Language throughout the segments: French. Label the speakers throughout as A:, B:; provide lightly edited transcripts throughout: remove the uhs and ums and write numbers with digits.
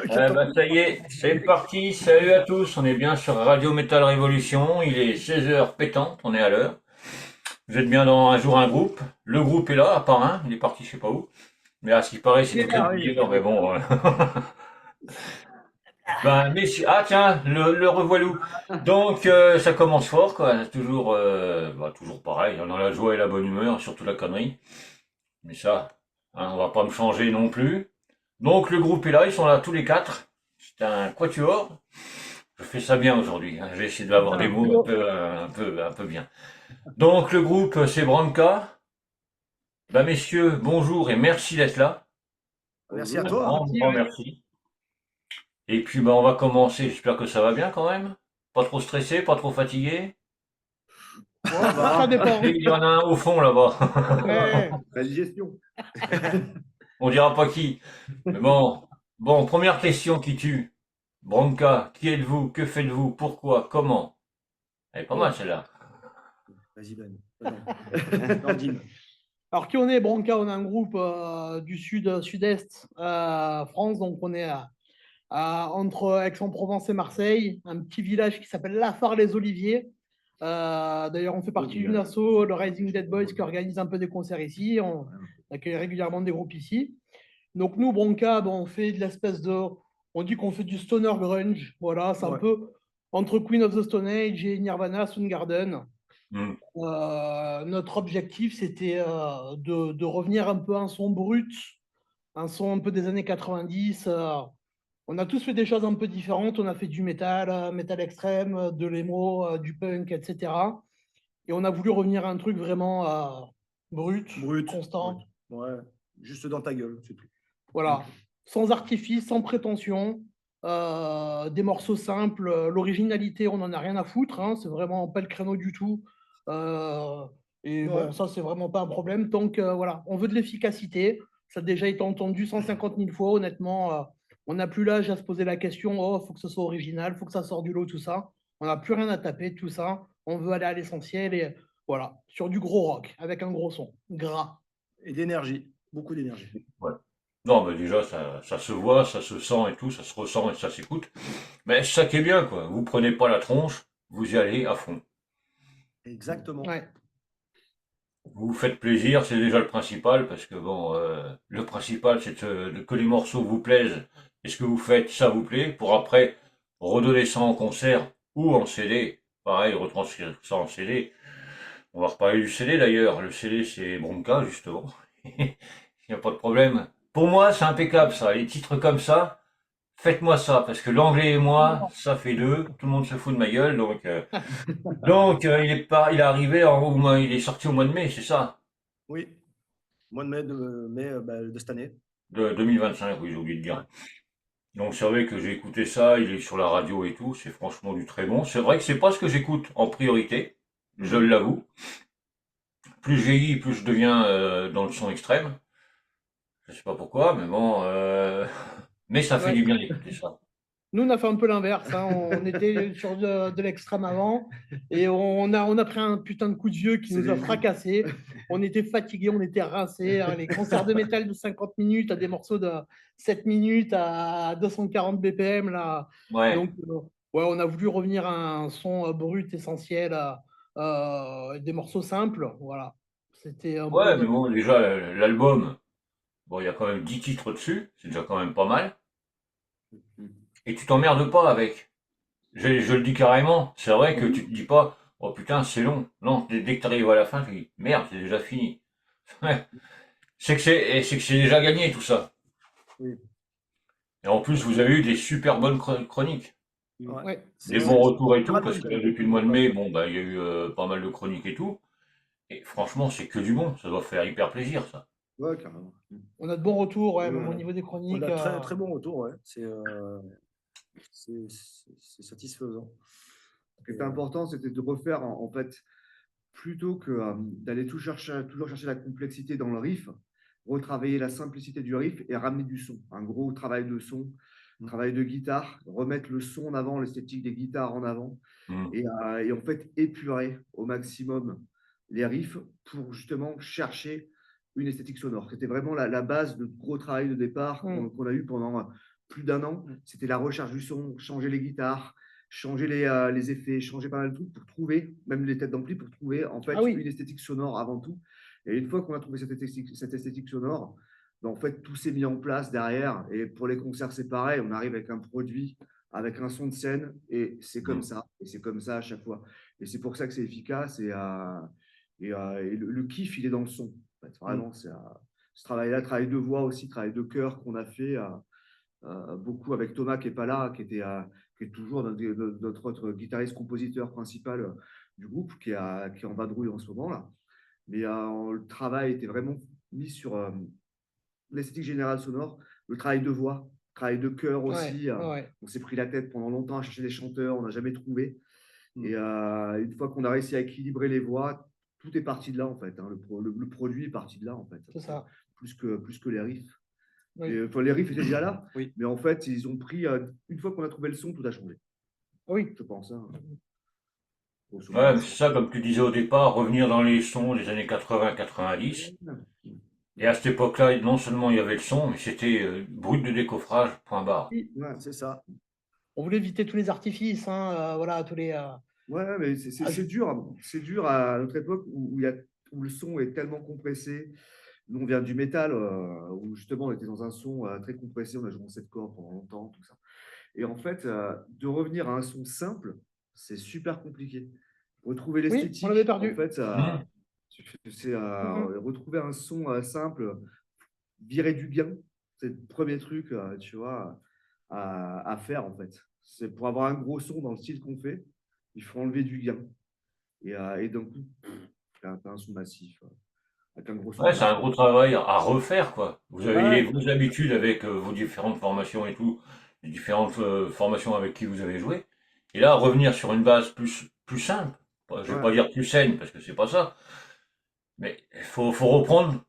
A: Ça y est, c'est parti. Salut à tous. On est bien sur Radio Metal Révolution. Il est 16 h pétante. On est à l'heure. Vous êtes bien dans un jour un groupe. Le groupe est là, à part un. Il est parti, je sais pas où. Mais à ce qui paraît, c'est toutes les demi-heures. Mais bon. Ben, ah tiens, le revoilou. Donc, ça commence fort, quoi. Toujours, toujours pareil. On a la joie et la bonne humeur, surtout la connerie. Mais ça, hein, on va pas me changer non plus. Donc, le groupe est là. Ils sont là tous les quatre. C'est un quatuor. Je fais ça bien aujourd'hui, hein. J'ai essayé d'avoir des mots un peu bien. Donc le groupe c'est Branca. Bah messieurs, bonjour et merci d'être là.
B: Merci à
A: Un
B: toi.
A: grand merci. Et puis bah on va commencer. J'espère que ça va bien quand même. Pas trop stressé, pas trop fatigué.
B: Ça dépend.
A: Il y en a un au fond là-bas.
B: La digestion.
A: On dira pas qui. Mais bon, première question qui tue. Branca, qui êtes-vous? Que faites-vous? Pourquoi? Comment? Elle est pas mal celle-là.
B: Vas-y, Ben.
C: Alors, qui on est? Branca, on est un groupe du sud-est France, donc on est entre Aix-en-Provence et Marseille, un petit village qui s'appelle Lafare-les-Oliviers. D'ailleurs, on fait partie d'une asso, le Rising Dead Boys, qui organise un peu des concerts ici. On accueille régulièrement des groupes ici. Donc nous, Branca, on fait de l'espèce de... On dit qu'on fait du stoner grunge. Voilà, c'est un peu entre Queen of the Stone Age et Nirvana, Soundgarden. Notre objectif, c'était de revenir un peu à un son brut, un son un peu des années 90. On a tous fait des choses un peu différentes. On a fait du métal, métal extrême, de l'emo, du punk, etc. Et on a voulu revenir à un truc vraiment brut, constant.
B: Ouais, juste dans ta gueule, c'est tout.
C: Voilà, sans artifice, sans prétention, des morceaux simples. L'originalité, on n'en a rien à foutre, hein, c'est vraiment pas le créneau du tout. Bon, ça, c'est vraiment pas un problème. Donc, voilà, on veut de l'efficacité. Ça a déjà été entendu 150 000 fois, honnêtement. On n'a plus l'âge à se poser la question, oh, il faut que ce soit original, il faut que ça sorte du lot, tout ça. On n'a plus rien à taper, tout ça. On veut aller à l'essentiel et voilà, sur du gros rock, avec un gros son, gras.
B: Et d'énergie, beaucoup d'énergie.
A: Ouais. Non, mais déjà, ça se voit, ça se sent et tout, ça se ressent et ça s'écoute. Mais c'est ça qui est bien, quoi. Vous prenez pas la tronche, vous y allez à fond.
B: Exactement.
C: Ouais.
A: Vous vous faites plaisir, c'est déjà le principal, parce que le principal, c'est que les morceaux vous plaisent, et ce que vous faites, ça vous plaît, pour après redonner ça en concert ou en CD. Pareil, retranscrire ça en CD. On va reparler du CD d'ailleurs. Le CD, c'est Bronca, justement. Il n'y a pas de problème. Pour moi, c'est impeccable, ça. Les titres comme ça, faites-moi ça, parce que l'anglais et moi, ça fait deux. Tout le monde se fout de ma gueule, il est arrivé il est sorti au mois de mai, c'est ça?
B: Oui, mois de mai de cette année.
A: De 2025, oui, j'ai oublié de dire. Donc c'est vrai que j'ai écouté ça, il est sur la radio et tout, c'est franchement du très bon. C'est vrai que c'est pas ce que j'écoute en priorité, je l'avoue. Plus je vieillis, plus je deviens dans le son extrême. Je sais pas pourquoi, mais mais ça fait du bien d'écouter ça.
C: Nous, on a fait un peu l'inverse, hein. On était sur de l'extrême avant et on a pris un putain de coup de vieux qui nous a fracassés. On était fatigués, on était rincés, hein. Les concerts de métal de 50 minutes à des morceaux de 7 minutes à 240 BPM. Là.
A: Ouais.
C: Donc, on a voulu revenir à un son brut essentiel, des morceaux simples. Voilà. C'était un
A: Ouais,
C: peu...
A: mais bon, déjà, l'album, il y a quand même 10 titres dessus, c'est déjà quand même pas mal. Et tu t'emmerdes pas avec. Je le dis carrément, c'est vrai que tu te dis pas, oh putain, c'est long. Non, dès que tu arrives à la fin, tu dis, merde, c'est déjà fini. C'est que c'est déjà gagné tout ça.
B: Oui.
A: Et en plus, vous avez eu des super bonnes chroniques.
C: Ouais.
A: Des bons retours et tout, parce que depuis le mois de mai, il y a eu pas mal de chroniques et tout. Et franchement, c'est que du bon, ça doit faire hyper plaisir, ça.
B: Ouais, carrément.
C: On a de bons retours, même au niveau des chroniques.
B: On a très, très bon retour, ouais. C'est satisfaisant. Ce qui était important, c'était de refaire, en fait, plutôt que d'aller toujours chercher la complexité dans le riff, retravailler la simplicité du riff et ramener du son. Un gros travail de son, un travail de guitare, remettre le son en avant, l'esthétique des guitares en avant, et en fait épurer au maximum les riffs pour justement chercher une esthétique sonore. C'était vraiment la base de gros travail de départ qu'on a eu pendant plus d'un an. C'était la recherche du son, changer les guitares, changer les effets, changer pas mal de trucs pour trouver, même les têtes d'ampli, pour trouver en fait
C: Ah oui.
B: une esthétique sonore avant tout. Et une fois qu'on a trouvé cette esthétique sonore, ben, en fait, tout s'est mis en place derrière. Et pour les concerts, c'est pareil. On arrive avec un produit, avec un son de scène, et c'est comme ça. Et c'est comme ça à chaque fois. Et c'est pour ça que c'est efficace. Et le kiff, il est dans le son. En fait, vraiment, c'est ce travail-là, travail de voix aussi, travail de chœur qu'on a fait beaucoup avec Thomas qui n'est pas là, qui est toujours notre autre guitariste-compositeur principal du groupe, qui est en vadrouille en ce moment là. Mais le travail était vraiment mis sur l'esthétique générale sonore, le travail de voix, le travail de chœur aussi. On s'est pris la tête pendant longtemps à chercher des chanteurs, on n'a jamais trouvé. Et une fois qu'on a réussi à équilibrer les voix, tout est parti de là en fait. Hein. Le produit est parti de là en fait.
C: C'est ça.
B: Plus que les riffs.
C: Oui.
B: Et, les riffs étaient déjà là,
D: Oui.
B: mais en fait, ils ont pris. Une fois qu'on a trouvé le son, tout a changé.
C: Oui.
B: Je pense. Hein.
A: Ouais, c'est ça, comme tu disais au départ, revenir dans les sons des années 80-90. Et à cette époque-là, non seulement il y avait le son, mais c'était brut de décoffrage, point barre.
B: Ouais,
D: c'est ça.
C: On voulait éviter tous les artifices, voilà, tous les.
B: Ouais, mais c'est dur. Hein. C'est dur à notre époque où le son est tellement compressé. Nous, on vient du métal, où justement on était dans un son très compressé, on a joué en 7 cordes pendant longtemps, tout ça. Et en fait, de revenir à un son simple, c'est super compliqué. Retrouver l'esthétique,
C: on l'avait perdu.
B: en fait, c'est retrouver un son simple, virer du gain, c'est le premier truc, tu vois, à faire en fait. C'est pour avoir un gros son dans le style qu'on fait, il faut enlever du gain. Et d'un coup, t'as un son massif. Avec un gros son
A: Ouais, c'est un gros travail à refaire, quoi. Vous avez
B: Ouais.
A: vos habitudes avec vos différentes formations et tout, les différentes formations avec qui vous avez joué. Et là, revenir sur une base plus simple. Je vais
B: Ouais.
A: pas dire plus saine, parce que c'est pas ça. Mais faut reprendre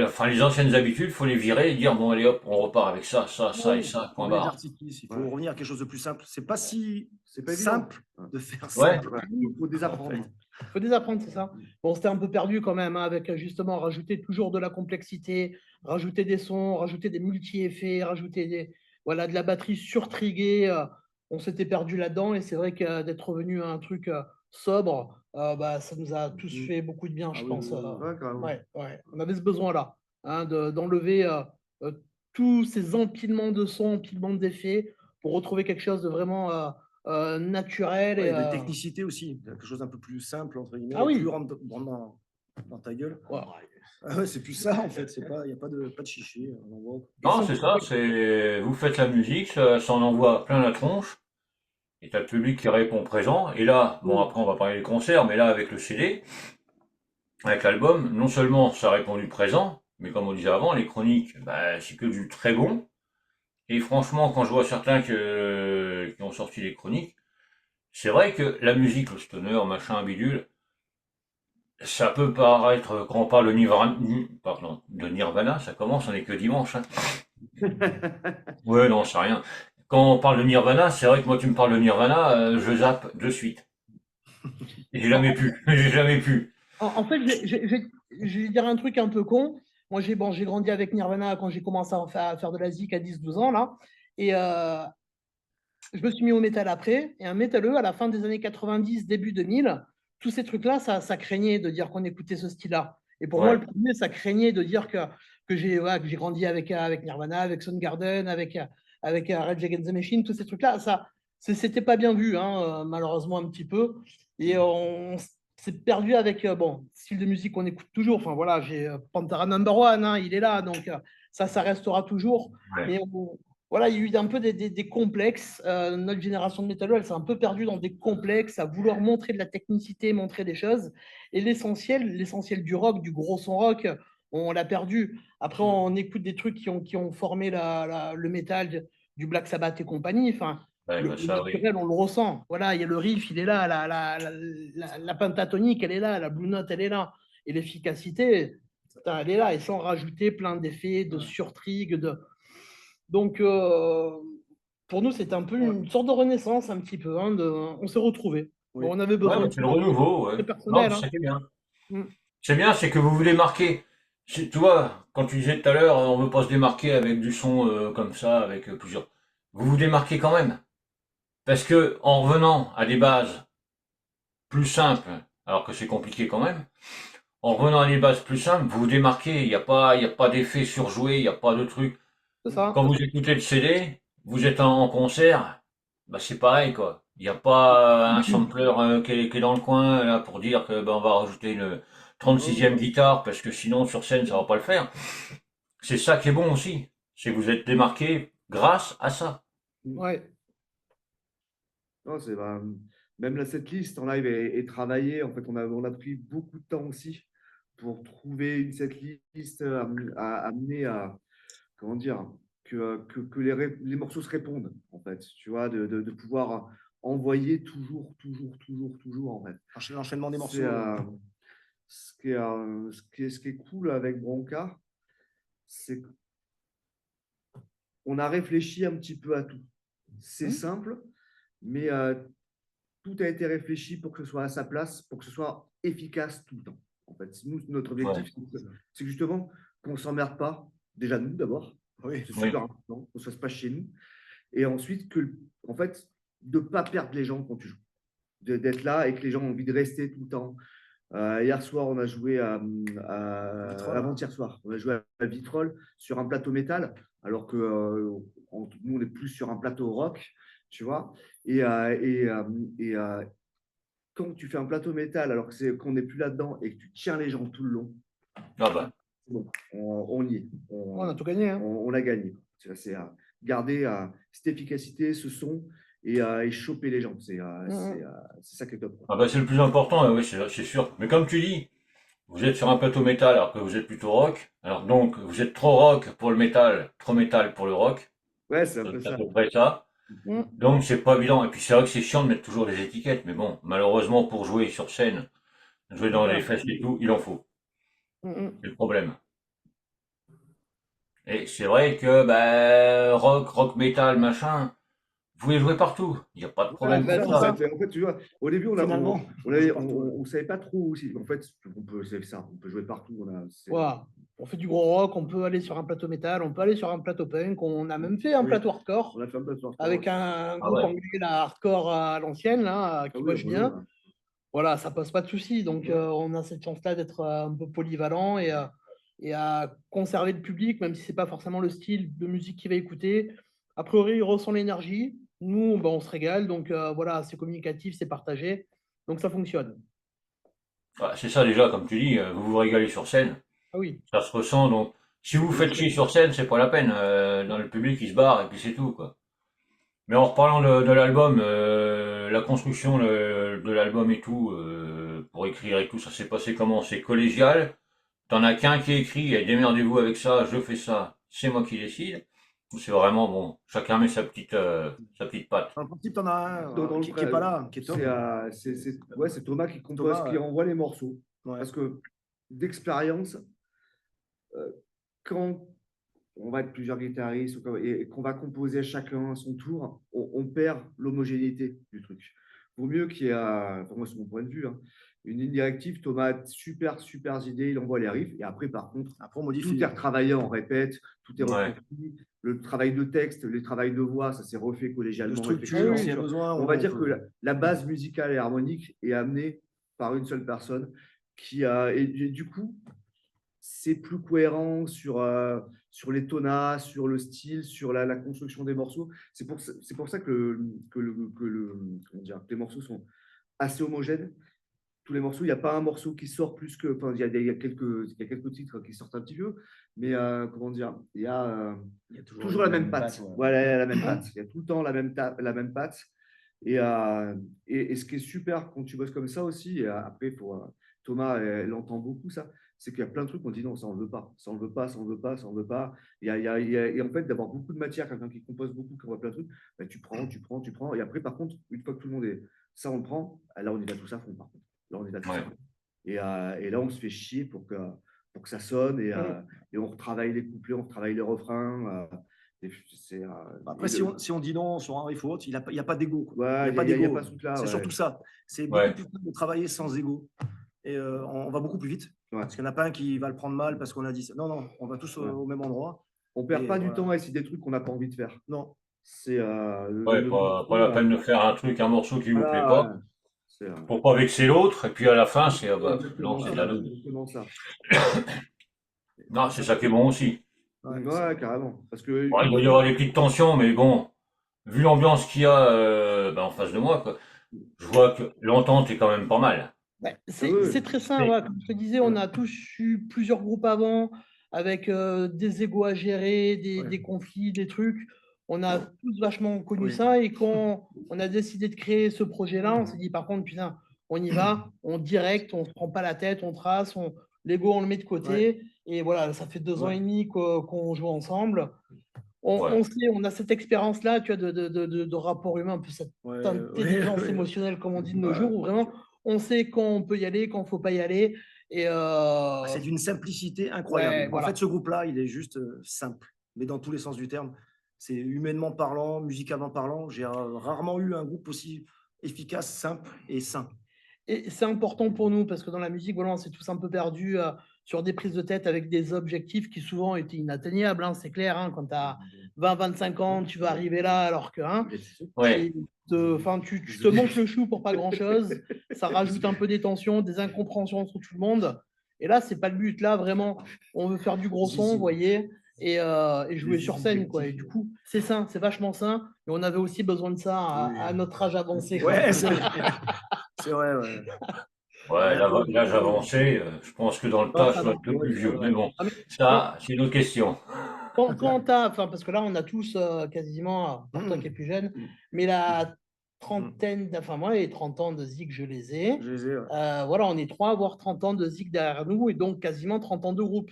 A: enfin, les anciennes habitudes, faut les virer et dire, bon, allez hop, on repart avec ça, ça, ça et ça, point
D: Enlever
A: barre.
D: l'artifice, il faut revenir à quelque chose de plus simple. C'est pas si
B: C'est pas
D: simple
B: évident.
D: de faire
A: Ouais.
D: simple.
B: Il faut désapprendre.
C: Il faut désapprendre, c'est ça. Bon, c'était un peu perdu quand même, hein, avec justement rajouter toujours de la complexité, rajouter des sons, rajouter des multi-effets, rajouter de la batterie surtriguée. On s'était perdu là-dedans et c'est vrai que d'être revenu à un truc sobre, ça nous a tous fait beaucoup de bien, je pense.
B: Ouais, carrément.
C: On avait ce besoin-là, hein, d'enlever tous ces empilements de sons, empilements d'effets pour retrouver quelque chose de vraiment naturel.
D: Ouais,
C: et,
D: de technicité aussi, quelque chose un peu plus simple, entre guillemets,
C: Ah oui.
D: plus rentre dans ta gueule.
C: Ouais.
D: Ah ouais, c'est plus ça en fait, il n'y a pas de chichi. On envoie.
A: Non, c'est ça, c'est, vous faites la musique, ça en envoie plein la tronche, et t'as le public qui répond présent, et là, bon, après, on va parler des concerts, mais là, avec le CD, avec l'album, non seulement ça répond du présent, mais comme on disait avant, les chroniques, c'est que du très bon. Et franchement, quand je vois certains qui ont sorti les chroniques, c'est vrai que la musique, le stoner, machin, bidule, ça peut paraître, quand on parle de Nirvana, ça commence, on est que dimanche. Hein. Ouais, non, c'est rien. Quand on parle de Nirvana, c'est vrai que moi, tu me parles de Nirvana, je zappe de suite. Et j'ai jamais pu. J'ai jamais pu.
C: En fait, je vais dire un truc un peu con. Moi, j'ai grandi avec Nirvana quand j'ai commencé à faire de la zik à 10-12 ans, là. Et je me suis mis au métal après. Et un métalleux, à la fin des années 90, début 2000, tous ces trucs-là, ça craignait de dire qu'on écoutait ce style-là. Et pour moi, le premier, ça craignait de dire que j'ai grandi avec Nirvana, avec Soundgarden, avec Rage Against the Machine, tous ces trucs-là. Ça, c'était pas bien vu, hein, malheureusement, un petit peu. Et on s'est perdu avec, style de musique qu'on écoute toujours. Enfin, voilà, j'ai Pantera Number One, hein, il est là. Donc, ça restera toujours.
A: Ouais.
C: Mais voilà, il y a eu un peu des complexes. Notre génération de métalleux, elle s'est un peu perdue dans des complexes, à vouloir montrer de la technicité, montrer des choses. Et l'essentiel du rock, du gros son rock, on l'a perdu. Après, on écoute des trucs qui ont formé le métal, du Black Sabbath et compagnie. Enfin,
A: Ouais,
C: le
A: ça, oui.
C: naturel, on le ressent. Voilà, il y a le riff, il est là, la pentatonique, elle est là, la blue note, elle est là. Et l'efficacité, elle est là, et sans rajouter plein d'effets, de surtrigues, Donc, pour nous, c'est un peu une sorte de renaissance, un petit peu. Hein, on s'est retrouvés.
D: Oui.
C: On avait
A: Ouais,
C: besoin
A: mais
C: de
A: c'est le renouveau. Ouais.
C: c'est
A: Non,
C: personnel.
A: mais
C: Hein.
A: c'est bien.
C: Mm.
A: C'est bien, c'est que vous voulez marquer. Tu vois, quand tu disais tout à l'heure, on veut pas se démarquer avec du son comme ça, avec plusieurs. Vous vous démarquez quand même. Parce que en revenant à des bases plus simples, alors que c'est compliqué quand même, en revenant à des bases plus simples, vous vous démarquez. Il y a pas d'effet surjoué, il n'y a pas de truc.
C: C'est ça.
A: Quand vous écoutez le CD, vous êtes en concert, bah c'est pareil quoi. Il n'y a pas un sampler qui est dans le coin là pour dire que ben, on va rajouter une
B: Non,
A: 36e guitare parce que sinon sur scène ça va pas le faire. C'est ça qui est bon aussi. C'est que vous êtes démarqué grâce à ça.
C: Ouais.
B: non, même la setlist en live est travaillée. En fait, on a pris beaucoup de temps aussi pour trouver une setlist à amener à, comment dire, que les morceaux se répondent, en fait. Tu vois, de pouvoir envoyer toujours, en fait.
D: L'enchaînement des morceaux.
B: C'est, ce qui est cool avec Bronca, c'est qu'on a réfléchi un petit peu à tout. C'est simple, mais tout a été réfléchi pour que ce soit à sa place, pour que ce soit efficace tout le temps. En fait, nous, notre
A: Ouais.
B: objectif, c'est justement qu'on ne s'emmerde pas, déjà nous d'abord,
D: Oui.
B: c'est
A: Oui.
B: super important, qu'on ne se fasse pas chez nous, et ensuite en fait, de ne pas perdre les gens quand tu joues, d'être là et que les gens ont envie de rester tout le temps. Hier soir, on a joué
D: Vitrolles.
B: avant-hier soir, on a joué à Vitrolles sur un plateau métal, alors que nous, on est plus sur un plateau rock, tu vois. Et, euh, et, euh, et, quand tu fais un plateau métal, alors que qu'on n'est plus là-dedans et que tu tiens les gens tout le long,
A: Ah bah.
B: c'est bon, on y est,
C: On a tout gagné, hein.
B: on a gagné. C'est garder cette efficacité, ce son et choper les gens. C'est ça qui est top, quoi.
A: Ah bah c'est le plus important, oui, c'est sûr. Mais comme tu dis, vous êtes sur un plateau métal alors que vous êtes plutôt rock. Alors donc, vous êtes trop rock pour le métal, trop métal pour le rock.
B: Ouais, c'est un peu
A: C'est à
B: ça.
A: peu près ça.
C: Mm.
A: Donc c'est pas évident. Et puis c'est vrai que c'est chiant de mettre toujours des étiquettes. Mais bon, malheureusement pour jouer sur scène, jouer dans les
B: Voilà.
A: fesses et tout, il en faut.
C: Mm.
A: C'est le problème. Et c'est vrai que bah, rock metal, machin, vous pouvez jouer partout. Il n'y a pas de
B: Voilà,
A: problème
B: c'est
C: Ben,
A: pour
B: ça,
C: c'est
A: ça.
C: ça.
B: en fait, tu vois, au début,
D: Finalement, on joue partout, ouais.
B: on savait pas trop aussi. En fait, c'est ça, on peut jouer partout.
C: Voilà. On fait du gros rock, on peut aller sur un plateau métal, on peut aller sur un plateau punk, on a même fait un
B: Oui,
C: plateau hardcore
B: on a fait un peu de sport.
C: avec un
A: Ah
C: groupe
A: ouais.
C: anglais, la hardcore à l'ancienne, là,
B: Ah
C: qui
B: oui,
C: moche bien.
B: Renault, là.
C: Voilà, ça pose pas de souci. Donc, on a cette chance-là d'être un peu polyvalent et à conserver le public, même si c'est pas forcément le style de musique qu'il va écouter. A priori, il ressent l'énergie. Nous, ben, on se régale. Donc, voilà, c'est communicatif, c'est partagé. Donc, ça fonctionne.
A: Ah, c'est ça déjà, comme tu dis, vous vous régalez sur scène.
C: Ah oui.
A: Ça se ressent. Donc, si vous faites chier sur scène, c'est pas la peine. Dans le public, il se barre et puis c'est tout, quoi. Mais en reparlant de l'album, la construction de l'album et tout, pour écrire et tout, ça s'est passé comment? C'est collégial. T'en as qu'un qui écrit, et démerdez-vous avec ça, je fais ça, c'est moi qui décide. Ou c'est vraiment bon, chacun met sa petite patte.
D: Dans le principe, t'en as un
B: Dans le
D: qui est pas là, qui est top.
B: c'est Thomas qui compose,
D: Thomas,
B: qui
D: ouais.
B: envoie les morceaux.
D: Ouais.
B: Parce que d'expérience, euh, quand on va être plusieurs guitaristes et qu'on va composer chacun à son tour, on perd l'homogénéité du truc. Vaut mieux qu'il y ait, enfin, moi c'est mon point de vue, hein, une ligne directive. Thomas a super idées, il envoie les riffs et après par contre
D: Après, on
B: tout
D: modifie.
B: est retravaillé, on répète, tout est
A: Ouais.
B: reconstruit. Le travail de texte, le travail de voix, ça s'est refait
D: De
B: collégialement.
D: structure,
B: effectivement.
D: s'il y a besoin.
B: On va dire
D: peut-
B: que la base musicale et harmonique est amenée par une seule personne et du coup, c'est plus cohérent sur les tonats, sur le style, sur la construction des morceaux. C'est pour ça comment dire, que les morceaux sont assez homogènes. Tous les morceaux, il n'y a pas un morceau qui sort plus que. Enfin, il y a quelques titres qui sortent un petit peu, mais comment dire,
D: Il y a
B: toujours la même patte.
D: ouais.
B: Voilà, la même patte. Il y a tout le temps la même patte. Et ce qui est super quand tu bosses comme ça aussi, et après, Thomas l'entend beaucoup, ça, c'est qu'il y a plein de trucs qu'on dit non, ça on ne veut pas, ça on ne veut pas, ça on ne veut pas, ça on ne veut pas. Et en fait, d'avoir beaucoup de matière, quelqu'un qui compose beaucoup, qui envoie plein de trucs, bah, tu prends. Et après, par contre, une fois que tout le monde est. Ça, on le prend, là, on y va tous à fond, par contre. Là, on y va tous
A: Ouais.
B: à fond. Et là, on se fait chier pour que ça sonne et on retravaille les couplets, on retravaille les refrains.
D: Après, si on dit non sur un riff ou autre, il n'y a pas d'ego, quoi.
B: Ouais,
D: Il n'y a pas
B: y a
D: d'ego.
B: pas ce truc-là.
D: C'est
B: Ouais.
D: surtout ça. C'est beaucoup
A: Ouais.
D: plus simple de travailler sans ego. Et on va beaucoup plus vite.
B: Ouais.
D: Parce qu'il n'y en a pas un qui va le prendre mal parce qu'on a dit ça. Non, non, on va tous
B: Ouais.
D: au même endroit.
B: On perd
D: Et
B: pas du
D: voilà.
B: temps à essayer des trucs qu'on n'a pas envie de faire.
D: Non.
B: C'est
A: Ouais,
B: le but,
A: pas la peine de faire un morceau qui vous plaît
B: voilà,
A: pas,
B: ouais. C'est
A: pour pas vexer l'autre, et puis à la fin, c'est, ah bah, non,
B: exactement
A: c'est
B: ça.
A: de la daube.
B: Exactement ça.
A: Non, c'est ça qui est bon aussi.
D: Ouais,
B: Ouais, carrément. Parce que
A: Bon, il doit y avoir des petites tensions, mais bon, vu l'ambiance qu'il y a en face de moi, quoi, je vois que l'entente est quand même pas mal.
C: Ouais,
B: ah ouais,
C: c'est très simple,
A: Mais-
C: voilà, comme je te disais, on a tous eu plusieurs groupes avant, avec des égos à gérer,
D: Ouais.
C: des conflits, des trucs. On a tous vachement connu
D: Oui.
C: ça, et quand on a décidé de créer ce projet-là, on s'est dit par contre, putain, on y va, on direct, on se prend pas la tête, on trace, l'ego on le met de côté, et voilà, ça fait 2 ans
B: Ouais.
C: et demi qu'on joue ensemble.
A: Ouais.
C: On sait, on a cette expérience-là, tu vois, de rapport humain, un peu cette
D: Ouais,
C: intelligence
D: ouais.
C: émotionnelle, comme on dit de nos
B: Ouais.
C: jours, où vraiment on sait quand on peut y aller, quand il ne faut pas y aller. Et
D: C'est d'une simplicité incroyable.
C: ouais,
D: En
C: voilà.
D: fait, ce groupe-là, il est juste simple, mais dans tous les sens du terme. C'est humainement parlant, musicalement parlant. J'ai rarement eu un groupe aussi efficace, simple et sain.
C: Et c'est important pour nous parce que dans la musique, voilà, on s'est tous un peu perdus sur des prises de tête avec des objectifs qui souvent étaient inatteignables, hein, c'est clair. Hein, quand tu as 20-25 ans, tu vas arriver là alors que hein,
A: Ouais.
C: tu te montes le chou pour pas grand-chose. Ça rajoute un peu des tensions, des incompréhensions entre tout le monde. Et là, c'est pas le but. Là, vraiment, on veut faire du gros son, vous voyez, et jouer sur scène, quoi. Et du coup, c'est sain, c'est vachement sain. Et on avait aussi besoin de ça à notre âge avancé, quoi.
D: Ouais, c'est vrai, ouais.
A: Ouais, l'âge avancé, je pense que dans le tas, je
C: Ça
A: suis un
C: va.
A: peu plus vieux. Mais bon,
C: Ah, mais
A: ça, c'est une autre question.
C: quand t'as, enfin, parce que là, on a tous quasiment, par toi qui es plus jeune, mais la trentaine, enfin, moi, les 30 ans de Zig, je les ai.
D: Je les ai, ouais.
C: Voilà, on est 3 à avoir 30 ans de Zig derrière nous et donc quasiment 30 ans de groupe,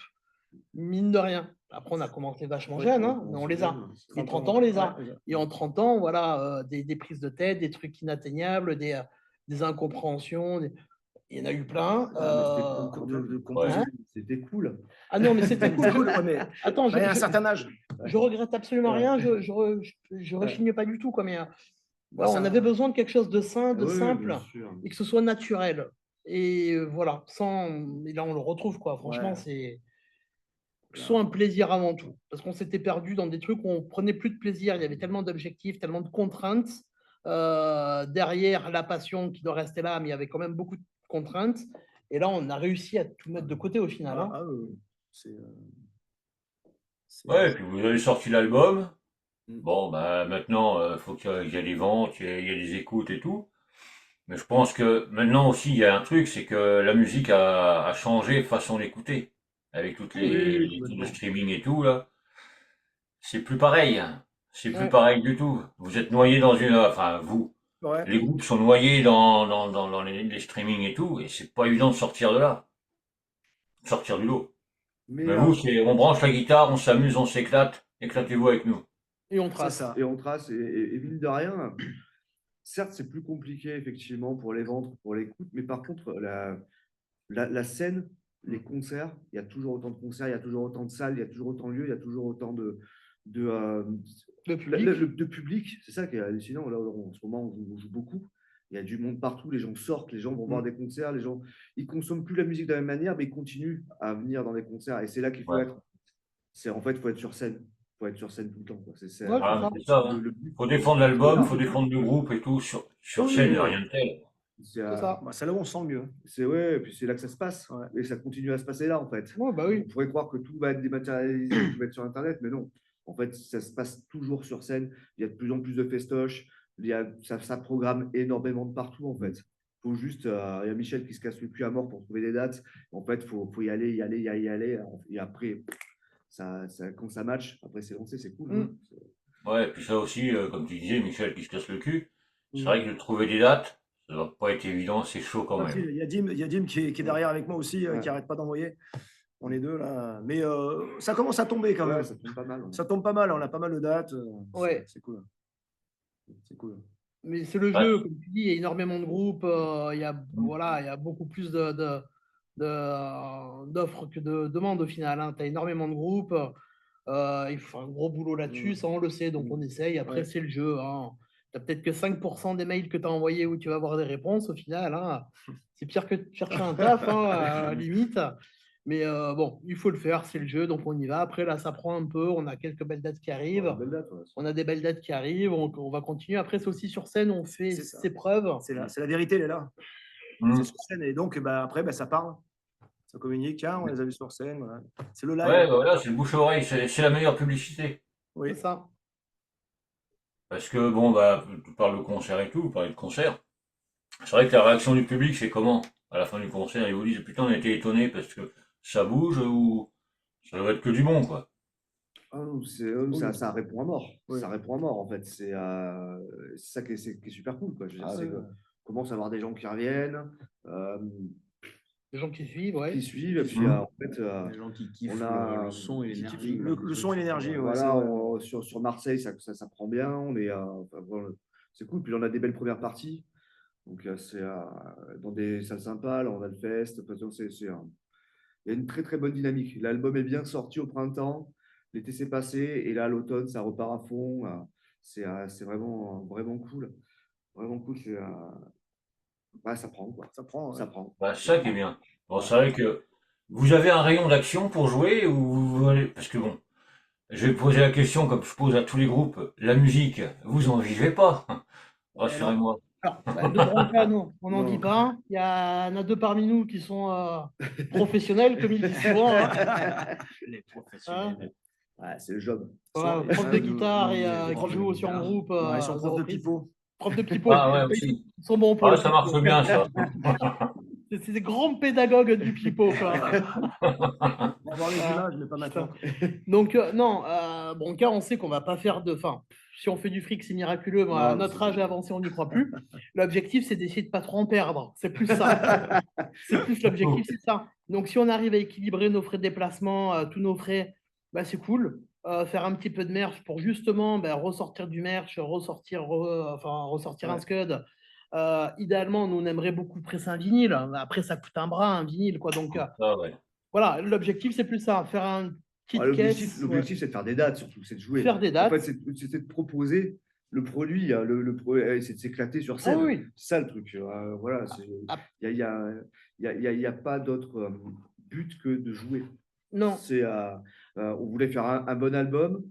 C: mine de rien. Après, on a commencé vachement
B: Ouais,
C: jeune, hein, mais on les a. Les 30 ans, on les a.
D: Ouais,
C: Et en 30 ans, voilà, des prises de tête, des trucs inatteignables, des incompréhensions. Il y en a eu plein.
A: Ouais.
C: Hein
B: C'était cool.
C: Ah non, mais c'était cool.
D: Cool, ouais, mais
C: Attends,
D: à un certain âge.
C: je regrette absolument
B: Ouais.
C: rien, je rechigne pas du tout, quoi, mais
D: Bah,
C: voilà,
D: ça-
C: on avait besoin de quelque chose de sain, de
B: Oui,
C: simple,
B: bien sûr.
C: et que ce soit naturel. Et voilà, et là on le retrouve, quoi. Franchement,
D: Ouais.
C: c'est que ce soit un plaisir avant tout. Parce qu'on s'était perdu dans des trucs où on prenait plus de plaisir, il y avait tellement d'objectifs, tellement de contraintes. Derrière la passion qui doit rester là, mais il y avait quand même beaucoup de contraintes. Et là, on a réussi à tout mettre de côté au final. Hein.
D: C'est,
A: Ouais, et puis vous avez sorti l'album.
B: Mm.
A: Bon, bah maintenant, faut qu'il y ait des ventes, il y ait des écoutes et tout. Mais je pense que maintenant aussi, il y a un truc, c'est que la musique a changé façon d'écouter. Avec toutes
B: Oui,
A: les trucs de
B: complètement.
A: streaming et tout, là. C'est plus pareil. C'est plus
C: Ouais.
A: pareil du tout. Vous êtes noyé dans une, enfin, vous,
D: ouais.
A: les groupes sont noyés dans les streamings et tout, et c'est pas évident de sortir de là. Sortir du lot.
B: Mais
A: Mais vous, c'est, on branche la guitare, on s'amuse, on s'éclate. Éclatez-vous avec nous.
C: Et on
D: C'est
C: trace.
D: ça.
B: et on trace, et mine de rien, certes, c'est plus compliqué effectivement pour les ventes, pour l'écoute, mais par contre, la scène, les concerts, il y a toujours autant de concerts, il y a toujours autant de salles, il y a toujours autant de lieux, il y a toujours autant de,
C: Le public.
B: de public. C'est ça qui est hallucinant. Là, en ce moment, on joue beaucoup. Il y a du monde partout, les gens sortent, les gens vont voir des concerts, les gens, ils consomment plus la musique de la même manière, mais ils continuent à venir dans des concerts. Et c'est là qu'il faut
A: Ouais.
B: être. C'est en fait, il faut être sur scène. Il faut être sur scène tout le temps, quoi.
C: Ouais, c'est
A: Ah,
C: ça.
A: mais c'est ça, hein.
B: Le but.
A: Faut défendre l'album, faut défendre le groupe et tout. Sur
B: Oui,
A: scène, il
B: oui,
A: n'y a
B: oui.
A: rien de tel.
B: C'est
C: C'est ça.
D: Bah, c'est là où on sent le mieux.
B: ouais, et puis c'est là que ça se passe.
D: Ouais.
B: Et ça continue à se passer là, en fait.
C: Ouais, bah oui.
B: On pourrait croire que tout va être dématérialisé, tout va être sur Internet, mais non. En fait, ça se passe toujours sur scène. Il y a de plus en plus de festoches. Ça programme énormément de partout, en fait. Faut juste, il y a Michel qui se casse le cul à mort pour trouver des dates. En fait, faut y aller, y aller, y aller. Et après, quand ça match, après c'est lancé, c'est cool. Hein.
A: Ouais, et puis ça aussi, comme tu disais, Michel qui se casse le cul. C'est
B: Mm.
A: vrai que de trouver des dates, ça va pas être évident, c'est chaud quand
D: Ah, si,
A: même.
D: il y a Dim qui est derrière avec moi aussi,
B: Ouais.
D: qui arrête pas d'envoyer. On est deux là. Mais ça commence à tomber quand
B: Ouais,
D: même.
B: ça tombe pas mal. Ouais.
D: Ça tombe pas mal, on a pas mal de dates.
C: Ouais.
D: C'est cool. C'est cool.
C: Mais c'est le
A: Ouais.
C: jeu, comme tu dis, il y a énormément de groupes, il y a, voilà, il y a beaucoup plus d'offres que de demandes au final. Hein. Tu as énormément de groupes, il faut un gros boulot là-dessus, ça on le sait, donc on essaye. Après,
B: Ouais.
C: c'est le jeu. Hein. tu as peut-être que 5% des mails que tu as envoyés où tu vas avoir des réponses au final. Hein. C'est pire que de chercher un taf, hein, à la limite. Mais bon, il faut le faire, c'est le jeu, donc on y va. Après, là, ça prend un peu. On a quelques belles dates qui arrivent.
B: Belle date, ouais.
C: On a des belles dates qui arrivent. On va continuer. Après, c'est aussi sur scène, on fait
D: C'est ça.
C: ses preuves.
D: C'est la vérité, elle est là.
A: Mm.
D: C'est sur scène. Et donc, après, ça parle. Ça communique. Tiens, on les a vus sur scène. Voilà. C'est le live.
A: Ouais, bah voilà, c'est le bouche-oreille, c'est la meilleure publicité.
D: Oui.
C: C'est ça.
A: Parce que bon, bah, tu parles de concert et tout, vous parlez de concert. C'est vrai que la réaction du public, c'est comment? À la fin du concert, ils vous disent, putain, on était étonnés parce que ça bouge ou ça doit être que du bon, quoi.
B: Ah non,
D: Oui.
B: ça répond à mort.
D: Oui.
B: Ça répond à mort, en fait. C'est ça qui est super cool, quoi. Je veux dire,
D: Ah,
B: c'est
D: ouais.
B: qu'on commence à avoir des gens qui reviennent,
C: Les gens qui suivent, ouais.
B: qui suivent, et puis
A: Mhm.
B: en fait,
E: Les gens qui kiffent
B: on a
E: le son et
B: qui kiffent
E: l'énergie.
D: Le son et l'énergie, ouais,
B: voilà,
D: c'est vrai.
B: sur Marseille, ça prend bien. On est, enfin, voilà, c'est cool. Puis on a des belles premières parties. Donc c'est dans des salles sympas. Là, on a le fest. Enfin, donc, il y a une très très bonne dynamique. L'album est bien sorti au printemps. L'été s'est passé et là, à l'automne, ça repart à fond. C'est vraiment vraiment cool. Vraiment cool. Ouais, ça prend quoi.
D: Ça prend. Ouais.
B: Ça prend.
A: Bah, c'est ça qui est bien. Bon, c'est vrai que vous avez un rayon d'action pour jouer ou vous allez, parce que bon, je vais poser la question comme je pose à tous les groupes. La musique, vous en vivez pas? Rassurez-moi.
C: Alors, de Branca, non, on n'en
B: Non.
C: dit pas. Il y en a deux parmi nous qui sont professionnels, comme il dit souvent. Hein.
E: Les professionnels.
B: Ouais, c'est le job.
C: Voilà,
D: Soit-
C: prof de
D: Ouais,
C: guitare et
E: les
C: qui
E: profs de
C: joue aussi en
E: guitare.
C: groupe.
D: Ouais, ils sont
C: de
D: profs de
C: reprise.
D: pipeau.
C: Prof de pipeau.
A: Ah ouais,
C: Ils
A: aussi.
C: sont bons pour
A: Ah,
C: le
A: ça
C: pipeau.
A: marche bien, ça.
C: C'est des grands pédagogues du pipeau, quoi.
D: On va avoir les
C: Ah,
D: images, mais pas maintenant.
C: Donc, non, Branca, on sait qu'on va pas faire de. Enfin, si on fait du fric, c'est miraculeux, mais à
B: Non,
C: notre
B: c'est-
C: âge avancé, on n'y croit plus. L'objectif, c'est d'essayer de pas trop en perdre. C'est plus ça. C'est plus l'objectif, c'est ça. Donc, si on arrive à équilibrer nos frais de déplacement, tous nos frais, bah, c'est cool. Faire un petit peu de merch pour justement ressortir du merch, ressortir un
B: Ouais.
C: scud. Idéalement, nous, on aimerait beaucoup presser un vinyle. Après, ça coûte un bras, un vinyle, quoi. Donc,
A: Ah ouais.
C: voilà, l'objectif, c'est plus ça. Faire une petite
B: Ouais,
C: caisse,
B: l'objectif, c'est de faire des dates, surtout, c'est de jouer.
C: faire des
B: En
C: dates.
B: fait, c'était de proposer le produit, hein, c'est de s'éclater sur
C: Ah
B: scène.
C: oui.
B: C'est ça le truc. Voilà,
C: Ah.
B: il y a pas d'autre but que de jouer.
C: Non.
B: On voulait faire un bon album.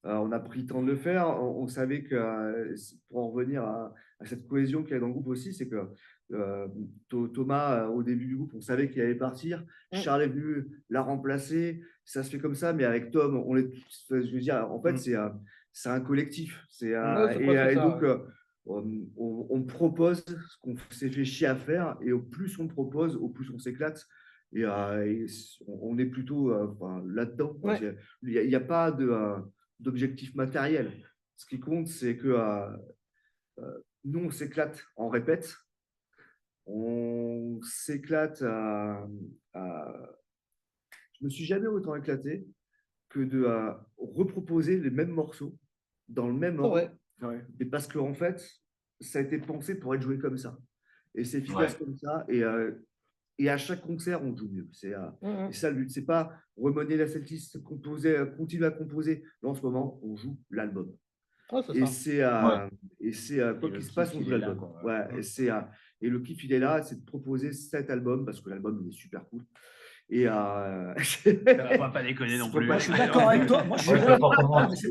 B: On a pris le temps de le faire. On savait que, pour en revenir à cette cohésion qu'il y a dans le groupe aussi, c'est que Thomas, au début du groupe, on savait qu'il allait partir. Charles est venu la remplacer. Ça se fait comme ça, mais avec Tom, je veux dire, en fait, c'est un collectif. Et donc, on propose ce qu'on s'est fait chier à faire, et au plus on propose, au plus on s'éclate. Et on est plutôt là-dedans.
C: Ouais.
B: Il n'y a pas d'objectif matériel. Ce qui compte, c'est que nous, on s'éclate en répète. On s'éclate Je me suis jamais autant éclaté que de reproposer les mêmes morceaux dans le même ordre.
D: Ouais.
B: Et parce qu'en fait, ça a été pensé pour être joué comme ça. Et c'est efficace
A: Ouais.
B: comme ça. Et à chaque concert, on joue mieux. C'est ça le but. C'est pas remanier la setlist, continuer à composer. Là, en ce moment, on joue l'album.
C: Ah, c'est
B: Et
C: ça.
B: c'est quoi
E: le
B: qu'il se passe,
E: kiff,
B: on joue
E: il est là,
B: l'album.
E: quoi.
B: Ouais, et le kiff, il est là, c'est de proposer cet album parce que l'album, il est super cool. Et
E: On va pas déconner non
B: Faut
E: plus.
B: pas-
D: Je suis d'accord avec toi. Moi, je suis
A: Ouais,
D: d'accord.
A: ça commence-
D: Mais c'est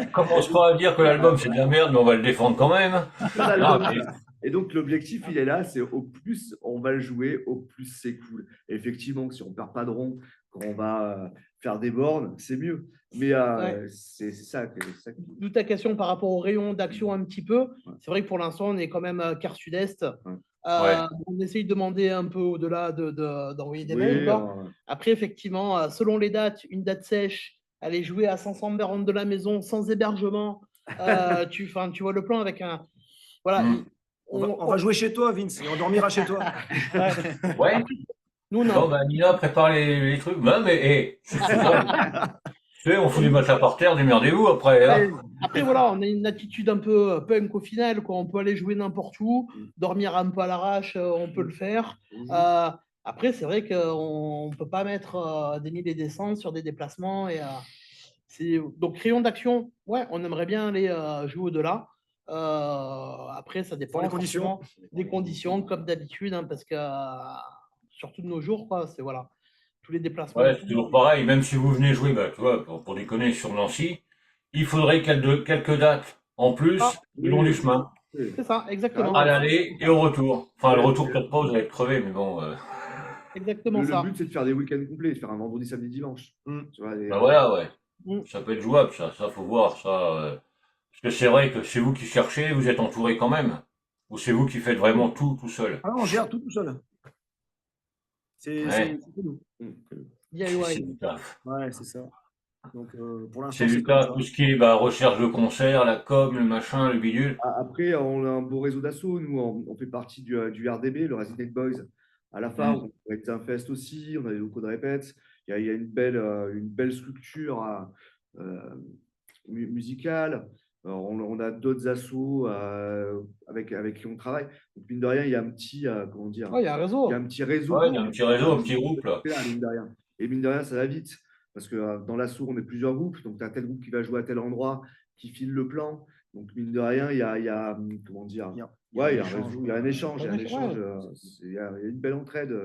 D: bon.
A: commence pas à dire que l'album c'est de la merde, mais on va le défendre quand même.
B: l'album.
A: Ah, mais-
B: Et donc, l'objectif, il est là, c'est au plus on va le jouer, au plus c'est cool. Et effectivement, si on perd pas de rond, quand on va faire des bornes, c'est mieux. Mais
C: Ouais.
B: c'est ça.
C: D'où ta question par rapport au rayon d'action un petit peu. C'est vrai que pour l'instant, on est quand même quart sud-est.
A: Ouais.
C: On essaye de demander un peu au-delà d'envoyer des
B: Oui,
C: mails. Quoi. Après, effectivement, selon les dates, une date sèche, aller jouer à 500 bornes de la maison sans hébergement. Tu vois le plan avec un. Voilà.
A: Mm.
D: On va jouer chez toi, Vince, et on dormira chez toi.
A: Ouais.
C: Nous, on a
A: Bon, bah, Nina prépare les trucs. Bah, mais, c'est faisable. Tu sais, on fout des matelas par terre, démerdez-vous après. Hein.
C: Après, voilà, on a une attitude un peu punk au final, quoi. On peut aller jouer n'importe où, dormir un peu à l'arrache, on peut le faire. Après, c'est vrai qu'on ne peut pas mettre des milliers et des cents sur des déplacements. Donc, rayon d'action, ouais, on aimerait bien aller jouer au-delà. Après, ça dépend
D: les conditions.
C: forcément des conditions, comme d'habitude, hein, parce que surtout de nos jours, quoi, c'est voilà, tous les déplacements.
A: Ouais, c'est toujours pareil. Même si vous venez jouer, bah, tu vois, pour déconner sur Nancy, il faudrait quelques dates en plus
C: Ah,
A: le long du
B: Oui,
A: chemin,
B: oui.
C: c'est ça, exactement.
A: à l'aller et au retour. Enfin, le
B: Ouais,
A: retour, peut-être pas, vous allez être crevé, mais bon.
C: Exactement
B: le
C: ça.
B: but, c'est de faire des week-ends complets, de faire un vendredi, samedi, dimanche.
D: Mm.
B: Tu vois, et,
A: Bah voilà, ouais.
C: Mm.
A: Ça peut être jouable, ça faut voir, ça. Parce que c'est vrai que c'est vous qui cherchez, vous êtes entouré quand même. Ou c'est vous qui faites vraiment tout seul.
D: Ah non, on gère tout seul.
A: Ouais,
D: C'est nous.
A: c'est
C: DIY.
A: du taf.
D: Ouais, c'est ça. Donc, pour
A: C'est
D: l'instant, c'est
A: du
D: comme
A: taf,
D: ça.
A: tout ce qui est bah, recherche de concert, la com, le machin, le bidule.
B: Après, on a un beau réseau d'assaut. Nous, on fait partie du RDB, le Resident Boys, à la phare.
A: Mm.
B: On a un fest aussi. On a des locaux de répète. Il y a une belle structure euh, musicale. Alors, on a d'autres assos avec qui on travaille. Donc, mine de rien, il y a un petit, comment dire,
C: Oh, il y a un
B: il y a
C: réseau.
B: un petit réseau.
A: Ouais, il y a un petit réseau, un petit groupe, là.
B: Là, mine de rien. Et mine de rien, ça va vite. Parce que dans l'assaut, on est plusieurs groupes. Donc, tu as tel groupe qui va jouer à tel endroit, qui file le plan. Donc, mine de rien, comment dire, ouais, il y a un
D: échange,
B: réseau, il y a un échange, il y a un
C: Ouais.
B: échange. Il y a une belle entraide,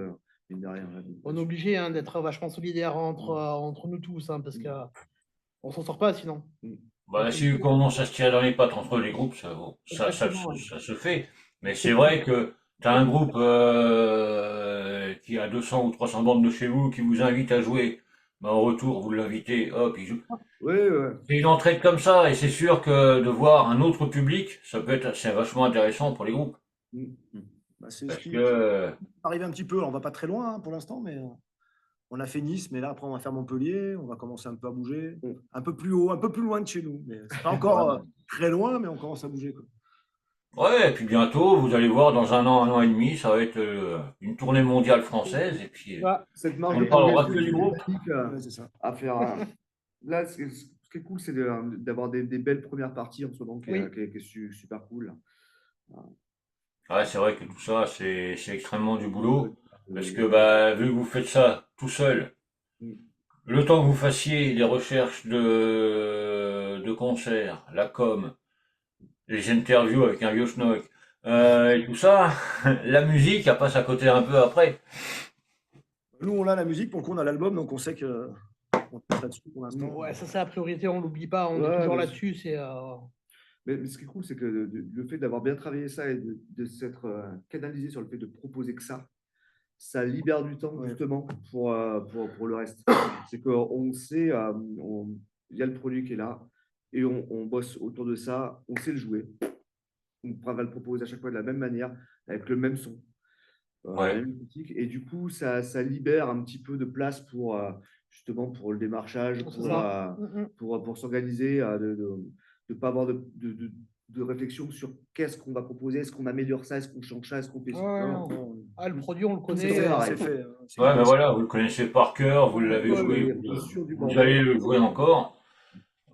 B: mine de rien.
C: On est obligé, hein, d'être vachement solidaire entre nous tous, hein, parce que on s'en sort pas sinon.
A: Bah, si vous commencez à se tirer dans les pattes entre les groupes,
C: Exactement, ouais.
A: ça se fait. Mais c'est vrai que tu as un groupe qui a 200 ou 300 bandes de chez vous, qui vous invite à jouer. Bah, en retour, vous l'invitez, hop, il joue.
B: Oui, ouais.
A: C'est une entraide comme ça, et c'est sûr que de voir un autre public, c'est vachement intéressant pour les groupes.
B: Mm.
D: Bah, c'est ce
A: Parce
D: qui
A: que,
D: arrive un petit peu. Alors, on va pas très loin, hein, pour l'instant, mais on a fait Nice, mais là, après, on va faire Montpellier. On va commencer un peu à bouger.
B: Mm.
D: Un peu plus haut, un peu plus loin de chez nous. Mais c'est pas encore très loin, mais on commence à bouger, quoi.
A: ouais, et puis bientôt, vous allez voir, dans un an et demi, ça va être une tournée mondiale française, et puis
C: Voilà.
B: Cette marge
A: on
B: de
A: ne parlera
B: progression
A: que du groupe.
B: dynamique,
D: Ouais, c'est ça.
B: à faire. Là, ce qui est cool, c'est d'avoir des belles premières parties en ce moment,
C: Oui.
B: qui est super cool.
A: Ouais, c'est vrai que tout ça, c'est extrêmement du boulot. Parce que, bah, vu que vous faites ça tout seul,
B: Mm.
A: le temps que vous fassiez les recherches de concerts, la com, les interviews avec un vieux schnock, et tout ça, la musique, elle passe à côté un peu après.
D: Nous, on a la musique, pour le coup, on a l'album, donc on sait que on est là-dessus pour l'instant.
C: Ouais, ça c'est la priorité, on l'oublie pas, on
B: Ouais,
C: est toujours
B: bien
C: là-dessus. C'est
B: Mais ce qui est cool, c'est que le fait d'avoir bien travaillé ça et de s'être canalisé sur le fait de proposer que ça libère du temps
D: Ouais.
B: justement pour le reste. C'est qu'on sait, il y a le produit qui est là et on bosse autour de ça, on sait le jouer. On va le proposer à chaque fois de la même manière, avec le même son, la
A: Ouais.
B: même critique. Et du coup, ça libère un petit peu de place justement pour le démarchage,
C: c'est ça.
B: pour s'organiser, de ne pas avoir de réflexion sur qu'est-ce qu'on va proposer, est-ce qu'on améliore ça, est-ce qu'on change ça, est-ce qu'on fait ça.
C: Ouais,
B: Non,
C: non. Ah, le produit, on le
B: Tout
C: connaît.
B: est pareil.
D: C'est fait. C'est
A: Ouais, mais
D: comme ça.
A: voilà, vous le connaissez par cœur, vous l'avez
C: Ouais,
A: joué,
B: on est sûr du
A: vous
B: bordel.
A: allez le jouer encore.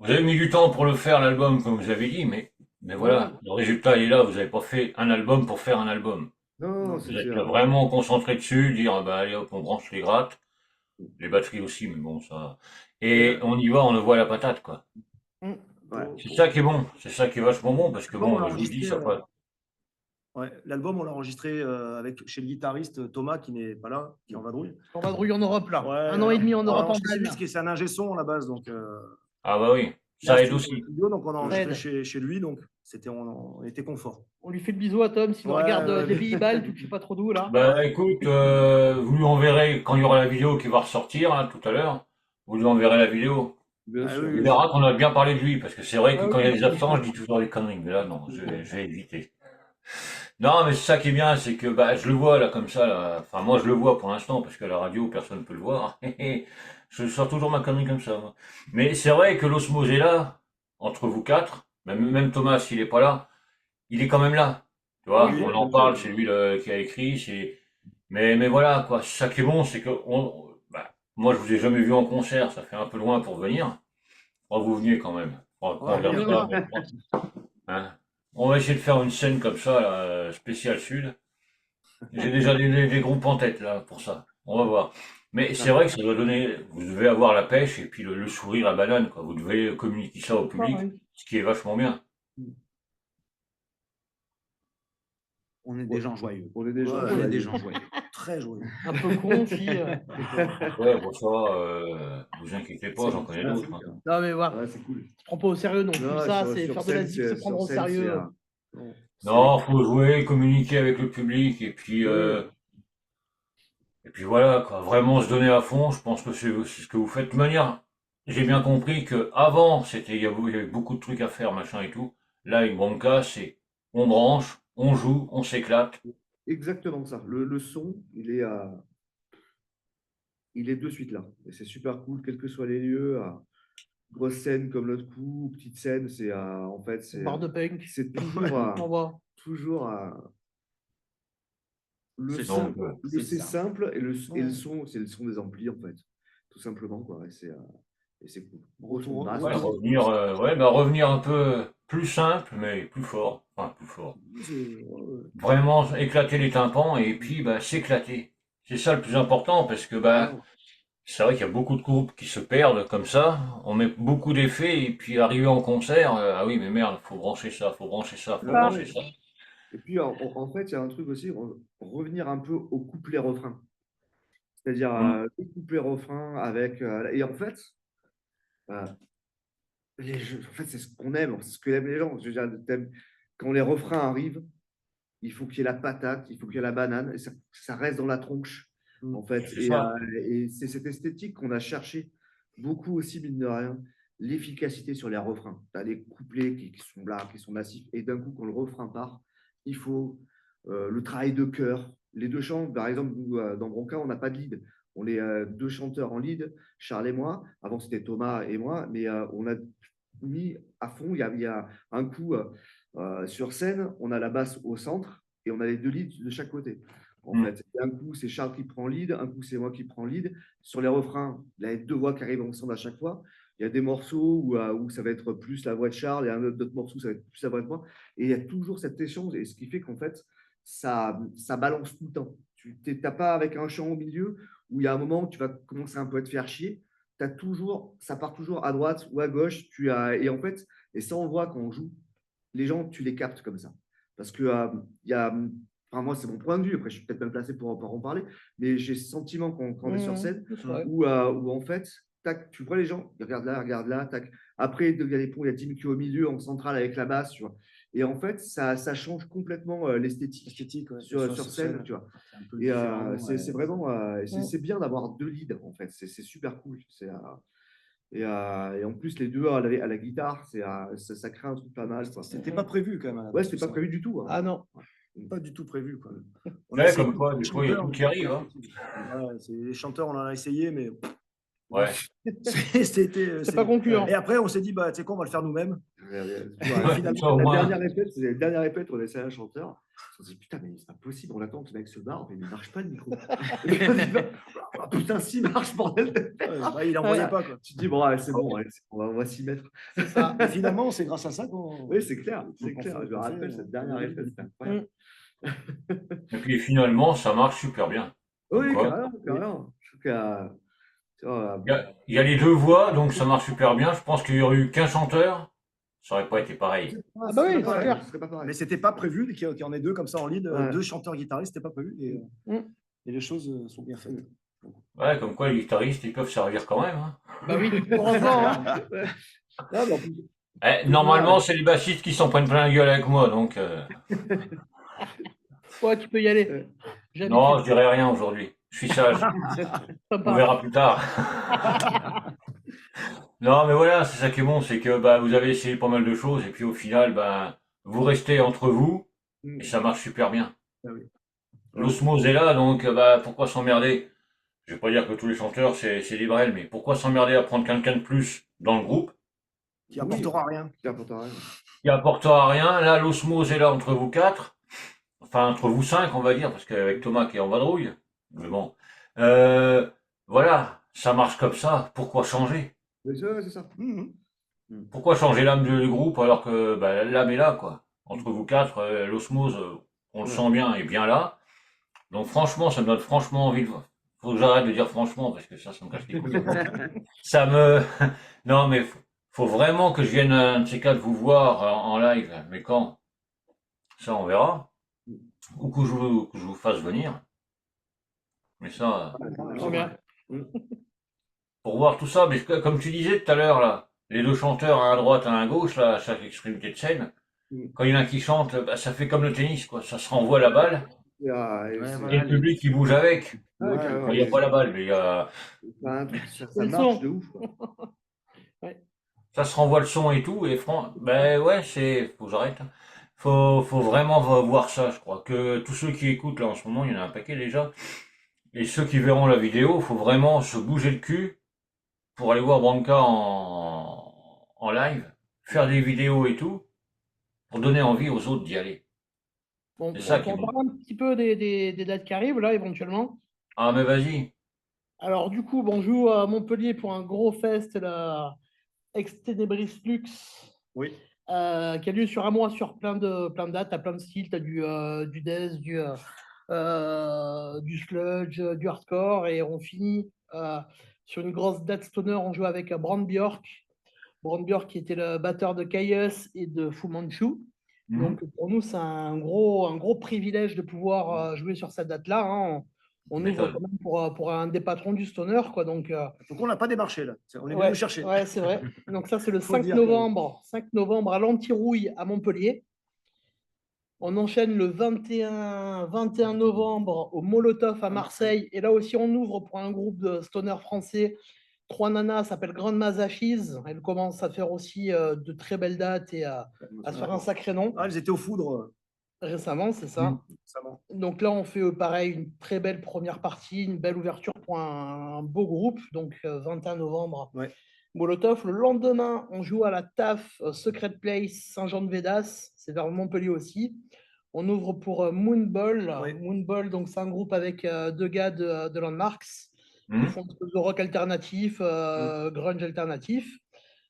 A: Vous avez mis du temps pour le faire, l'album, comme vous avez dit, mais voilà, le résultat, il est là. Vous n'avez pas fait un album pour faire un album.
B: Non,
A: Vous
B: c'est
A: êtes
B: sûr.
A: vraiment concentré dessus, dire, ah bah, allez hop, on branche les grattes, les batteries aussi, mais bon, ça. Et on y va, on le voit à la patate, quoi.
B: Ouais.
A: C'est ça qui est bon, c'est ça qui est vachement bon, parce que
D: L'album,
A: bon,
D: on l'a
A: je vous dis,
D: enregistré,
A: ça passe.
D: ouais, l'album, on l'a enregistré chez le guitariste Thomas, qui n'est pas là, qui est en vadrouille.
C: On va drouiller en Europe là.
D: Ouais,
C: 1 an et demi en Europe en
D: c'est lui,
C: Danemark.
D: parce que c'est un ingé son à la base, donc
A: Ah bah oui,
D: il a un
A: ça aide
D: studio,
A: aussi.
D: donc on a enregistré
C: aide.
D: chez lui, donc on était confort.
C: On lui fait le bisou à Tom s'il nous
D: Ouais,
C: regarde
D: ouais.
C: les Pays-Bas, je sais pas trop d'où là.
A: Bah écoute, vous lui enverrez, quand il y aura la vidéo qui va ressortir, hein, tout à l'heure, vous lui enverrez la vidéo.
B: Bien
D: Ah
B: sûr.
D: oui,
A: Il
D: oui.
A: verra qu'on a bien parlé de lui, parce que c'est vrai que
C: Ah
A: quand il y a
C: oui.
A: des absents, je dis toujours des conneries, mais là, non, je vais éviter. Non, mais c'est ça qui est bien, c'est que bah, je le vois là comme ça, là. Enfin moi je le vois pour l'instant, parce que à la radio, personne ne peut le voir. Je sors toujours ma connerie comme ça, moi. Mais c'est vrai que l'osmose est là, entre vous quatre, même Thomas, s'il est pas là, il est quand même là. Tu vois,
B: Oui,
A: on
B: bien
A: en
B: sûr.
A: parle, c'est lui qui a écrit, mais voilà, quoi. C'est ça qui est bon, c'est que bah, moi je vous ai jamais vu en concert, ça fait un peu loin pour venir. Oh, vous veniez quand même. Oh, qu'on
D: Ouais,
A: regarde
C: on
A: ça,
C: verra.
A: hein. On va essayer de faire une scène comme ça, là, spéciale Sud. J'ai déjà des groupes en tête, là, pour ça. On va voir. Mais c'est vrai que ça doit donner, vous devez avoir la pêche et puis le sourire à banane, quoi. Vous devez communiquer ça au public, ce qui est vachement bien.
E: On est des gens joyeux.
B: On est des gens
D: Ouais,
E: On est
B: joyeux.
E: des gens joyeux.
D: Très joyeux.
C: Un peu con aussi.
A: Ouais, bon, vous inquiétez pas, j'en connais
B: Ah,
A: d'autres.
B: c'est
A: hein.
B: clair.
C: Non, mais voilà.
B: Ouais, c'est cool.
C: Tu prends pas au sérieux non plus.
B: Non,
C: Ça,
B: sur-
C: c'est
B: sur
C: faire de la
B: scène,
C: zik, se
B: c'est-
C: prendre
B: sur
C: au
B: scène,
C: sérieux.
B: non,
A: Non, faut jouer, communiquer avec le public, et puis voilà, quoi. Vraiment se donner à fond, je pense que c'est ce que vous faites. De toute manière, j'ai bien compris que avant, il y avait beaucoup de trucs à faire, machin et tout. Là, une Bronca, c'est on branche, on joue, on s'éclate.
B: exactement ça. Le son, il est de suite là. Et c'est super cool, quels que soient les lieux. Grosse scène comme l'autre coup, ou petite scène, en fait,
C: Bar de punk.
B: c'est toujours,
C: On voit.
B: toujours le
E: C'est
B: son,
A: Donc,
B: c'est simple et et le
D: Ouais.
B: son, c'est le son des amplis en fait, tout simplement quoi. Et c'est cool. Gros son de
D: Retour-
B: basse,
A: ouais,
D: retour-
A: revenir un peu plus simple, mais plus fort. Enfin, plus fort.
D: Ouais.
A: Vraiment éclater les tympans et puis bah, s'éclater. C'est ça le plus important parce que bah, c'est vrai qu'il y a beaucoup de groupes qui se perdent comme ça. On met beaucoup d'effets et puis arrivé en concert, ah oui mais merde, faut brancher ça, faut brancher ça, faut
B: Ah,
A: brancher
B: ouais.
A: ça.
B: Et puis en fait, il y a un truc aussi, revenir un peu au couplet-refrain. C'est-à-dire
A: Mm.
B: le couplet-refrain avec. Et en fait, euh, en fait, c'est ce qu'on aime, c'est ce que aiment les gens. Je veux dire, quand les refrains arrivent, il faut qu'il y ait la patate, il faut qu'il y ait la banane, et ça reste dans la tronche, en fait.
A: C'est ça.
B: Et c'est cette esthétique qu'on a cherché beaucoup aussi, mine de rien, l'efficacité sur les refrains. Tu as des couplets qui sont là, qui sont massifs, et d'un coup, quand le refrain part, il faut le travail de chœur. Les deux chants, par exemple, nous, dans Bronca, on n'a pas de lead. On est deux chanteurs en lead, Charles et moi. Avant, c'était Thomas et moi, mais on a mis à fond. Il y a un coup sur scène, on a la basse au centre et on a les deux leads de chaque côté. En
A: Mm.
B: fait, un coup, c'est Charles qui prend lead, un coup, c'est moi qui prends lead. Sur les refrains, il y a deux voix qui arrivent ensemble à chaque fois. Il y a des morceaux où ça va être plus la voix de Charles et un autre morceau où ça va être plus la voix de moi. Et il y a toujours cette échange, et ce qui fait qu'en fait, ça balance tout le temps. Tu n'as pas avec un chant au milieu où il y a un moment où tu vas commencer un peu à te faire chier. Ça part toujours à droite ou à gauche. Et en fait, et ça, on le voit quand on joue, les gens, tu les captes comme ça. Parce que enfin, moi, c'est mon point de vue. Après, je suis peut-être mal placé pour en parler, mais j'ai ce sentiment quand on est sur scène
C: C'est vrai.
B: où en fait, tac, tu vois les gens, ils regardent là, tac. Après, il y a les ponts, il y a Tim qui est au milieu, en centrale avec la basse, tu vois. Et en fait, ça change complètement l'esthétique
D: Esthétique, ouais,
B: sur scène, tu vois.
E: C'est un peu
B: Et
E: différent,
B: c'est vraiment,
C: Mm.
B: c'est bien d'avoir deux leads, en fait. C'est super cool. Et en plus, les deux à la guitare, ça crée un truc pas mal, quoi.
D: C'était pas prévu quand même. à la
B: Ouais,
D: base,
B: c'était
D: tout
B: pas
D: ça.
B: prévu du tout, hein.
C: Ah non.
D: Pas du tout prévu, quoi. On a
A: Ouais,
D: essayé
A: comme quoi, des fois, il y a tout qui arrive. Hein.
D: Ouais, les chanteurs, on en a essayé, mais
A: Ouais.
D: c'était.
C: C'est pas concluant.
D: Et après, on s'est dit, bah, tu sais quoi, on va le faire nous-mêmes.
B: Finalement,
A: ça, au
B: la
A: moins.
B: dernière répète, on essaie un chanteur. On s'est dit, putain, mais c'est pas possible, on attend que ce mec se barre, mais il ne marche pas le micro. Et on dit, ah, putain, s'il marche, bordel.
D: Ouais, bah, il n'envoyait pas, quoi.
B: Tu te dis, bon, ouais, c'est bon, ouais, on va s'y mettre.
C: C'est ça.
D: Et finalement, c'est grâce à ça qu'on.
B: Oui, c'est clair, c'est
D: qu'on
B: clair.
D: fait-
B: Je me
D: qu'on
B: rappelle
D: fait,
B: cette dernière répète, c'était incroyable.
A: Et puis finalement, ça marche super bien.
B: Oui,
A: Quoi.
B: carrément, carrément. Je trouve que, tu vois,
A: Il y a les deux voix, donc ça marche super bien. Je pense qu'il y aurait eu qu'un chanteur, ça aurait pas été pareil.
C: Ah bah oui, c'est clair.
B: ce serait pas pareil.
D: Mais c'était pas prévu qu'il y en ait deux comme ça en lead,
B: Ouais.
D: deux chanteurs guitaristes, c'était pas prévu.
C: Mm.
D: Et les choses sont bien faites.
A: Ouais, comme quoi les guitaristes, ils peuvent servir quand même. Hein.
C: Bah oui, heureusement. Hein.
B: Non, mais en plus,
A: Normalement, c'est les bassistes qui s'en prennent plein la gueule avec moi, donc
C: Ouais, tu peux y aller. J'ai
A: non, je
C: l'habitude.
A: dirai rien aujourd'hui. Je suis sage.
C: Sympa.
A: On verra plus tard. Non, mais voilà, c'est ça qui est bon, c'est que bah, vous avez essayé pas mal de choses et puis au final, bah, vous restez entre vous et ça marche super bien.
B: Ah oui.
A: L'osmose est là, donc bah, pourquoi s'emmerder? Je vais pas dire que tous les chanteurs c'est des brels, mais pourquoi s'emmerder à prendre quelqu'un de plus dans le groupe
D: Qui apportera rien.
B: c'est important.
A: qui apportera rien? Là, l'osmose est là entre vous quatre, enfin entre vous cinq, on va dire, parce qu'avec Thomas qui est en vadrouille, mais bon, voilà, ça marche comme ça. Pourquoi changer?
B: C'est ça.
D: Mhm.
A: Pourquoi changer l'âme du groupe alors que bah, l'âme est là, quoi. Entre vous quatre, l'osmose, on le sent bien, est bien là. Donc franchement, ça me donne franchement envie de... Faut que j'arrête de dire franchement, parce que ça me casse les couilles. Ça me... Non, mais faut vraiment que je vienne un de ces quatre vous voir en live. Mais quand? Ça, on verra. ou que je vous fasse venir. Mais ça,
C: Trop bien.
A: pour voir tout ça, mais comme tu disais tout à l'heure, là, les deux chanteurs, un à droite, un à gauche, là, à chaque extrémité de scène, quand il y en a un qui chante, bah, ça fait comme le tennis, quoi. Ça se renvoie la balle,
B: Et
E: Ouais,
B: c'est-
E: voilà.
A: et le public qui bouge avec.
B: ouais,
D: Ouais,
B: carrément,
A: Bon, il n'y a pas la balle, mais
B: c'est un truc, ça
C: C'est le
B: marche
C: son.
B: de ouf, quoi.
A: ça se renvoie le son et tout, et ben ouais, faut que j'arrête, hein. Faut vraiment voir ça, je crois. Que tous ceux qui écoutent, là, en ce moment, il y en a un paquet déjà, et ceux qui verront la vidéo, faut vraiment se bouger le cul pour aller voir Branca en live, faire des vidéos et tout, pour donner envie aux autres d'y aller.
C: Bon,
A: C'est ça
C: on peut
A: qui
C: en
A: me...
C: parler un petit peu des dates qui arrivent, là, éventuellement.
A: Ah, mais vas-y.
C: Alors, du coup, bon, on joue à Montpellier pour un gros fest, la Extenebris Lux,
D: Oui.
C: qui a lieu sur un mois, sur plein de dates, t'as plein de styles, t'as du death, du sludge, du hardcore, et on finit sur une grosse date stoner. On joue avec Brand Bjork. Brand Bjork qui était le batteur de Caius et de Fu Manchu.
A: Mhm.
C: Donc pour nous, c'est un gros privilège de pouvoir jouer sur cette date-là, hein. On ouvre
A: Méthode.
C: quand même pour un des patrons du stoner, quoi. Donc
D: Donc on n'a pas démarché là. On est venu nous
C: ouais,
D: chercher.
C: ouais, c'est vrai. Donc ça, c'est le
D: Faut
C: 5
D: dire quand même.
C: novembre, 5 novembre à l'Antirouille à Montpellier. On enchaîne le 21 novembre au Molotov à Marseille. Et là aussi, on ouvre pour un groupe de stoner français. Trois nanas s'appellent Grande Mazachis. Elles commencent à faire aussi de très belles dates et à se faire un sacré nom.
D: Ah, elles étaient au foudre
C: Récemment, c'est
A: Mhm.
C: ça.
D: récemment.
C: Donc là, on fait pareil, une très belle première partie, une belle ouverture pour un beau groupe. Donc 21 novembre,
D: Ouais.
C: Molotov. Le lendemain, on joue à la TAF Secret Place Saint-Jean-de-Védas. C'est vers Montpellier aussi. On ouvre pour Moonball.
D: Oui.
C: Moonball, donc c'est un groupe avec deux gars de Landmarks qui
A: Mhm.
C: font un peu de rock alternatif, grunge alternatif.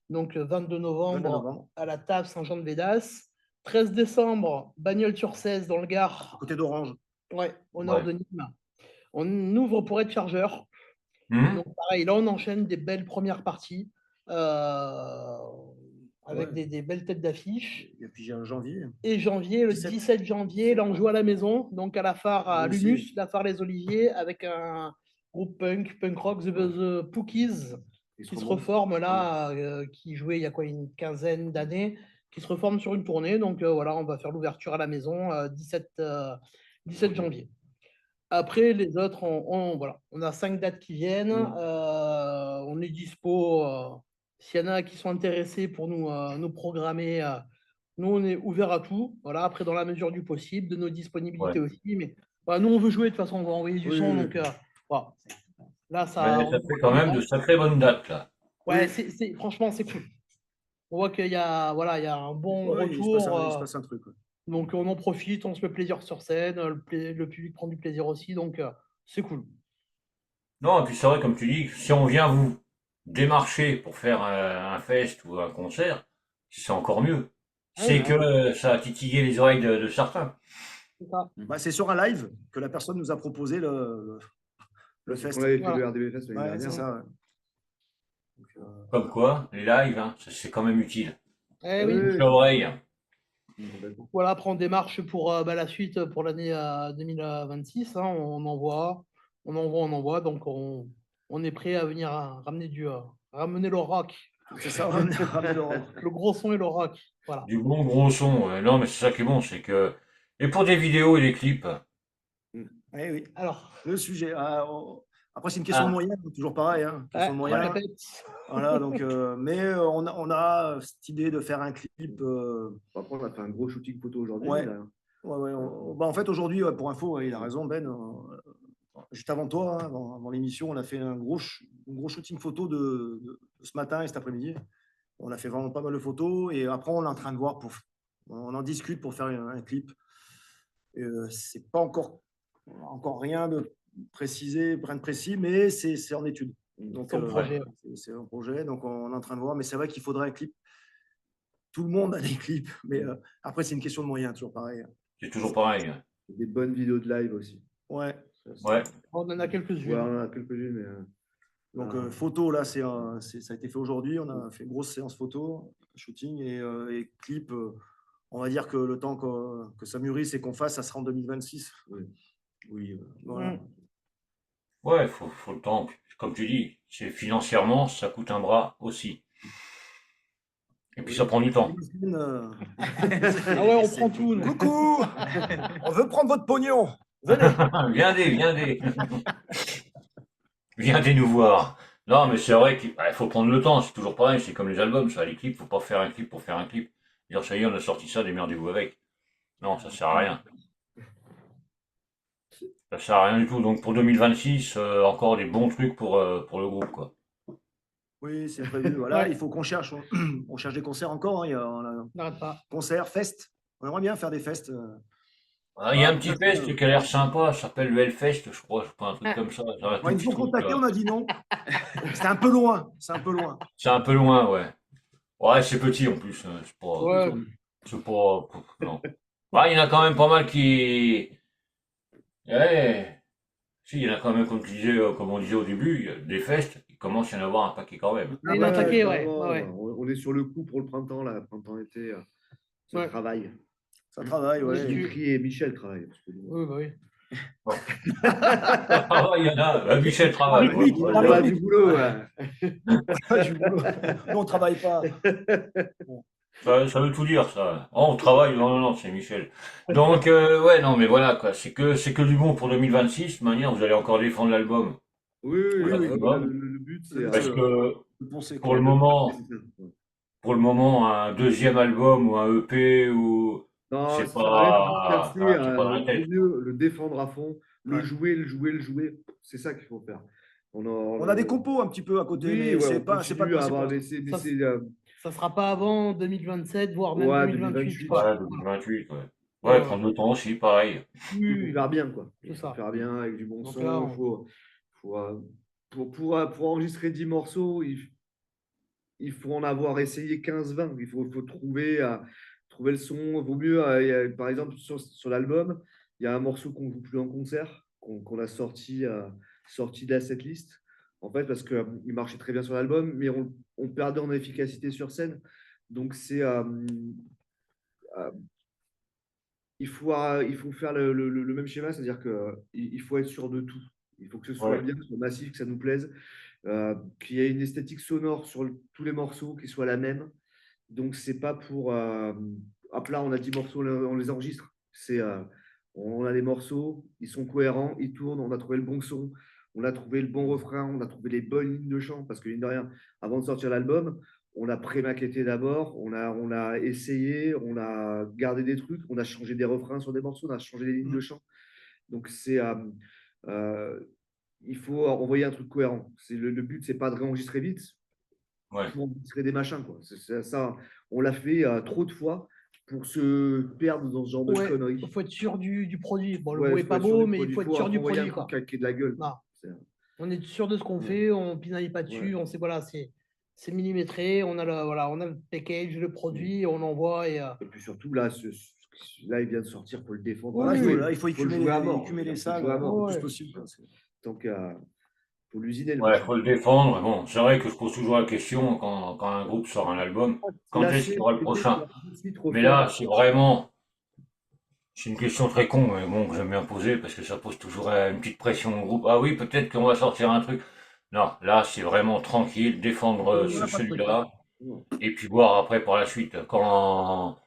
C: Donc 22
D: 22
C: novembre
D: novembre.
C: à la TAF Saint-Jean-de-Védas. 13 décembre, Bagnols-sur-Cèze dans le Gard,
D: Côté d'Orange.
C: ouais, au nord
A: Ouais.
C: de Nîmes. On ouvre pour être chargeur.
A: Mhm.
C: Donc pareil, là on enchaîne des belles premières parties avec
D: Ouais.
C: des belles têtes d'affiche.
D: Et puis j'ai un janvier.
C: Et janvier, le
D: 17.
C: 17 janvier, là on joue à la maison, donc à la phare à
D: Nous aussi.
C: Lumus, la phare Les Oliviers, avec un groupe punk rock, The Pookies, qui se reforme là, qui jouait il y a quoi, une quinzaine d'années, qui se reforme sur une tournée. Donc voilà, on va faire l'ouverture à la maison 17 janvier. Après, les autres, voilà, on a 5 dates qui viennent. On est dispo. S'il y en a qui sont intéressés pour nous programmer, nous, on est ouvert à tout. Voilà, après, dans la mesure du possible, de nos disponibilités
A: Ouais.
C: aussi. Mais voilà, nous, on veut jouer. De toute façon, on va envoyer du
D: Oui,
C: son.
D: oui,
C: Donc, voilà. Là,
A: Mais ça fait quand même de sacrées bonnes dates, là.
C: ouais,
D: oui.
C: franchement, c'est cool. On voit qu'il y a, voilà, il y a un bon
D: Ouais,
C: retour.
D: il se passe un truc. Ouais.
C: Donc, on en profite, on se fait plaisir sur scène. Le public prend du plaisir aussi. Donc, c'est cool.
A: Non, et puis c'est vrai, comme tu dis, si on vient vous démarcher pour faire un fest ou un concert, c'est encore mieux.
C: Ah oui,
A: C'est que ça a titillé les oreilles de certains.
C: c'est ça.
D: Bah, c'est sur un live que la personne nous a proposé le
B: C'est
D: fest.
B: qu'on avait fait
C: Voilà.
B: le RDB Fest l'année
D: Ouais, c'est
B: dernière.
D: ça. Ouais.
A: Comme quoi, les lives, hein, c'est quand même utile.
C: Eh
B: Oui,
C: oui.
A: Bouche
B: oui,
A: à oreille.
B: complètement.
C: Voilà, après on démarche pour la suite pour l'année 2026, hein. On envoie. Donc on est prêt à venir ramener le rock,
D: C'est ça, ramener le rock.
C: le gros son et le rock. Voilà.
A: Du bon gros son. Non, mais c'est ça qui est bon, c'est que... Et pour des vidéos et des clips,
D: Eh oui,
C: Alors,
D: le sujet. Après, c'est une question de moyens, toujours pareil. Hein, question de
C: on
D: moyens.
C: répète.
D: Voilà, donc, mais on a cette idée de faire un clip.
B: Après, on a fait un gros shooting photo aujourd'hui.
D: Ouais.
B: Là.
D: Ouais, bah, en fait, aujourd'hui, pour info, ouais, il a raison, Ben. Juste avant toi, hein, avant l'émission, on a fait un gros shooting photo de ce matin et cet après-midi. On a fait vraiment pas mal de photos et après, on est en train de voir on en discute pour faire un clip. C'est pas encore rien de rien de précis, mais c'est en étude. Donc,
C: C'est un projet.
D: c'est un projet, donc on est en train de voir. Mais c'est vrai qu'il faudrait un clip. Tout le monde a des clips, mais après, c'est une question de moyens, toujours pareil.
A: c'est toujours pareil.
B: Des bonnes vidéos de live aussi.
D: Ouais.
A: Ouais.
C: On en a
B: Ouais,
C: quelques-unes.
B: on en a quelques-unes, mais.
D: Donc,
B: Ah.
D: photo, là, ça a été fait aujourd'hui. On a fait une grosse séance photo, shooting et clip. on va dire que le temps que ça mûrisse et qu'on fasse, ça sera en 2026.
B: Oui.
D: Oui, voilà.
C: Mm.
A: Ouais, faut le temps. Comme tu dis, c'est financièrement, ça coûte un bras aussi. Et puis
B: Oui.
A: ça prend du temps.
C: Ah ouais, on prend tout, nous.
D: Coucou, on veut prendre votre pognon. Venez.
A: Viens viens nous voir. Non, mais c'est vrai qu'il faut prendre le temps. C'est toujours pareil. C'est comme les albums, ça. Les clips, faut pas faire un clip pour faire un clip. Dire ça y est, on a sorti ça, démerdez-vous avec. Non, ça sert à rien. Ça sert à rien du tout. Donc pour 2026, encore des bons trucs pour le groupe, quoi.
D: Oui, c'est prévu. Voilà,
C: Ouais.
D: il faut qu'on cherche. On cherche des concerts encore. Hein, on a
C: N'arrête pas.
D: concerts, fest. On aimerait bien faire des fests.
A: Ah, il y a un
D: Voilà.
A: petit fest qui a l'air sympa, ça s'appelle le Hellfest, je crois, pas un truc comme ça. Ça va, tout
D: Ouais, ils
A: petit
D: nous ont
A: truc,
D: contactés, on a dit non. C'est un peu loin. C'est un peu loin.
A: c'est un peu loin, ouais. Ouais, c'est petit en plus,
C: Ouais.
A: c'est pas, non. Ah, il y en a quand même pas mal qui, ouais, si, il y en a quand même, comme tu disais, comme on disait au début, il y a des festes, il commence à y en avoir un paquet quand même.
C: Il y en a un paquet, ouais.
B: carrément,
C: Ouais.
B: on est sur le coup pour le printemps, là, printemps-été. Ça
C: Ouais.
B: travaille.
D: Ça travaille,
C: Oui,
D: ouais.
C: tu-
B: Dimitri et Michel travaillent. Parce que
C: Oui, bah oui.
A: Ah ouais, il y en a, Michel travaille,
D: rythmique,
A: ouais,
B: on a du boulot, ouais.
D: Du boulot. Nous, on travaille pas.
A: ça veut tout dire, ça. Oh, on travaille, non, c'est Michel. Donc, ouais, non, mais voilà, quoi, c'est que du bon pour 2026, de manière, vous allez encore défendre l'album.
B: Oui,
D: Oui, oui.
B: le but, c'est
D: Le but,
A: Parce que,
D: de poncer,
A: pour
D: quoi.
A: le moment, un deuxième album ou un EP ou
B: Non, ça sert à rien de se disperser.
A: c'est pas dans la
B: Vaut
A: tête.
B: mieux le défendre à fond,
D: Ouais.
B: le jouer. C'est ça qu'il faut faire.
D: On a des compos un petit peu à côté,
B: Oui,
D: mais
B: ouais,
D: c'est
B: on
D: pas le
B: continue à avoir
D: principal.
B: mais
C: Ça,
B: c'est,
C: ça sera pas avant 2027, voire même
B: ouais,
C: 2028,
B: 2028.
C: quoi.
A: Ouais, 2028, ouais.
C: Ouais,
A: Ouais,
C: ouais.
A: prendre le temps aussi, pareil.
B: Il faut
C: Oui,
B: faire bien, quoi.
C: c'est
B: Il faut
C: ça.
B: faire bien avec du bon
C: Donc là,
B: son. Faut, pour enregistrer 10 morceaux, il faut en avoir essayé 15-20. Faut trouver le son. Vaut mieux, par exemple, sur l'album, il y a un morceau qu'on ne joue plus en concert, qu'on a sorti de la setlist. En fait, parce qu'il marchait très bien sur l'album, mais on perdait en efficacité sur scène. Donc, euh, il faut faire le même schéma, c'est-à-dire qu'il faut être sûr de tout. Il faut que ce soit
A: Ouais.
B: bien, que ce soit massif, que ça nous plaise, qu'il y ait une esthétique sonore sur tous les morceaux qui soit la même. Donc, c'est pas pour. Hop là, on a 10 morceaux, on les enregistre. On a des morceaux, ils sont cohérents, ils tournent, on a trouvé le bon son, on a trouvé le bon refrain, on a trouvé les bonnes lignes de chant. Parce que, mine de rien, avant de sortir l'album, on a pré-maquetté d'abord, on a essayé, on a gardé des trucs, on a changé des refrains sur des morceaux, on a changé les lignes de chant. Donc, euh, il faut envoyer un truc cohérent. Le but, c'est pas de réenregistrer vite
A: Ouais.
B: pour enregistrer des machins, quoi. Ça, on l'a fait trop de fois pour se perdre dans ce genre de
C: ouais,
B: conneries.
C: il faut être sûr du produit. Bon, le
B: Ouais,
C: beau est
B: faut
C: pas
B: être sûr
C: beau,
B: du
C: mais il
B: produit.
C: faut être sûr
B: Faut
C: du
B: envoyer un
C: produit,
B: truc
C: quoi.
B: qui ait de la gueule.
C: Non.
B: C'est-
C: On est sûr de ce qu'on
B: Ouais.
C: fait, on pinaille pas dessus,
B: Ouais.
C: on sait, voilà, c'est millimétré, on a le package, le produit, on l'envoie et.
B: Et puis surtout, là, là, il vient de sortir pour le défendre.
C: Oui,
D: Voilà,
C: oui.
D: là, il faut
B: Faut le
D: écumer
B: jouer à mort.
D: écumer les
B: Faut le
D: salles
B: jouer à
D: le
B: mort.
D: plus
C: Ouais.
D: possible, quoi.
B: Tant qu'à. Faut l'usiner, le
A: Ouais,
B: machin.
A: faut le défendre. Bon, c'est vrai que je pose toujours la question quand un groupe sort un album,
B: C'est
A: quand est-ce qu'il y
B: lâché,
A: aura le
B: c'est
A: prochain?
B: tout de suite
A: Mais
B: refaire.
A: là, c'est une question très con, mais bon, que j'aime bien poser parce que ça pose toujours une petite pression au groupe. Ah oui, peut-être qu'on va sortir un truc. Non, là, c'est vraiment tranquille, défendre
D: On n'a pas de truc.
A: celui-là, et puis voir après par la suite. Quand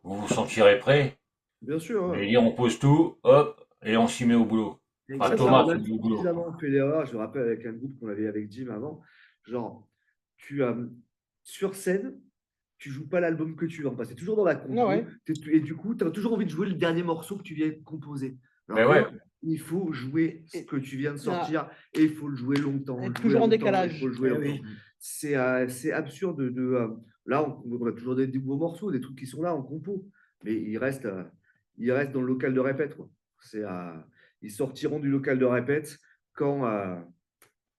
A: vous sentirez prêt,
B: Bien sûr.
A: vous
B: Hein.
A: allez dire on pose tout, hop, et on s'y met au boulot. Enfin,
C: C'est
A: Thomas
C: ça.
B: On
A: s'est
B: a
A: mis au boulot.
B: suffisamment fait l'erreur, je me rappelle avec un groupe qu'on avait avec Jim avant, genre, tu sur scène, tu joues pas l'album que tu veux. C'est toujours dans la
C: Ah
B: compo.
C: ouais.
B: Et du coup, tu as toujours envie de jouer le dernier morceau que tu viens de composer.
A: Mais
B: Alors que
A: ouais,
B: là, il faut jouer ce que tu viens de sortir et il faut le jouer longtemps.
C: Et
B: le
C: toujours en
B: jouer longtemps,
C: décalage.
B: il faut le jouer
D: Eh
B: longtemps.
D: oui.
B: C'est absurde là, on a toujours des nouveaux morceaux, des trucs qui sont là en compo, mais ils restent dans le local de répète, quoi. Ils sortiront du local de répète quand,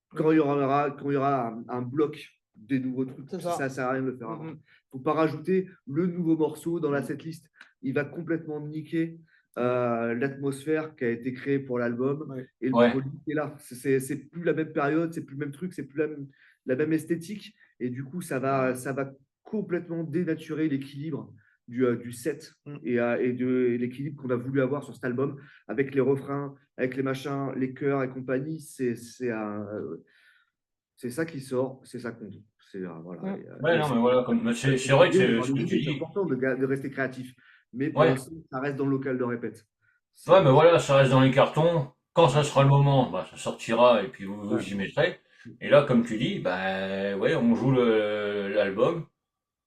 B: quand il y aura un bloc des nouveaux trucs.
C: C'est
B: Ça
C: ça.
B: ne sert à rien de le faire avant.
C: Mhm.
B: Faut pas rajouter le nouveau morceau dans la setlist. Il va complètement niquer l'atmosphère qui a été créée pour l'album
D: Ouais.
B: et le
A: ouais,
B: produit qui est là. C'est plus la même période, c'est plus le même truc, c'est plus la même esthétique. Et du coup, ça va complètement dénaturer l'équilibre du set et de l'équilibre qu'on a voulu avoir sur cet album, avec les refrains, avec les machins, les chœurs et compagnie. C'est ça qui sort, c'est ça qu'on joue. Voilà.
C: Mm.
A: Ouais, non, mais voilà, mais c'est vrai que c'est ce que tu
B: C'est
A: dis.
B: important de rester créatif. Mais pour
A: Ouais,
B: l'instant, ça reste dans le local de répète.
A: ouais, mais voilà, ça reste dans les cartons. Quand ça sera le moment, bah, ça sortira et puis vous
B: Ouais.
A: y mettrez. Et là, comme tu dis, ben ouais, on joue l'album.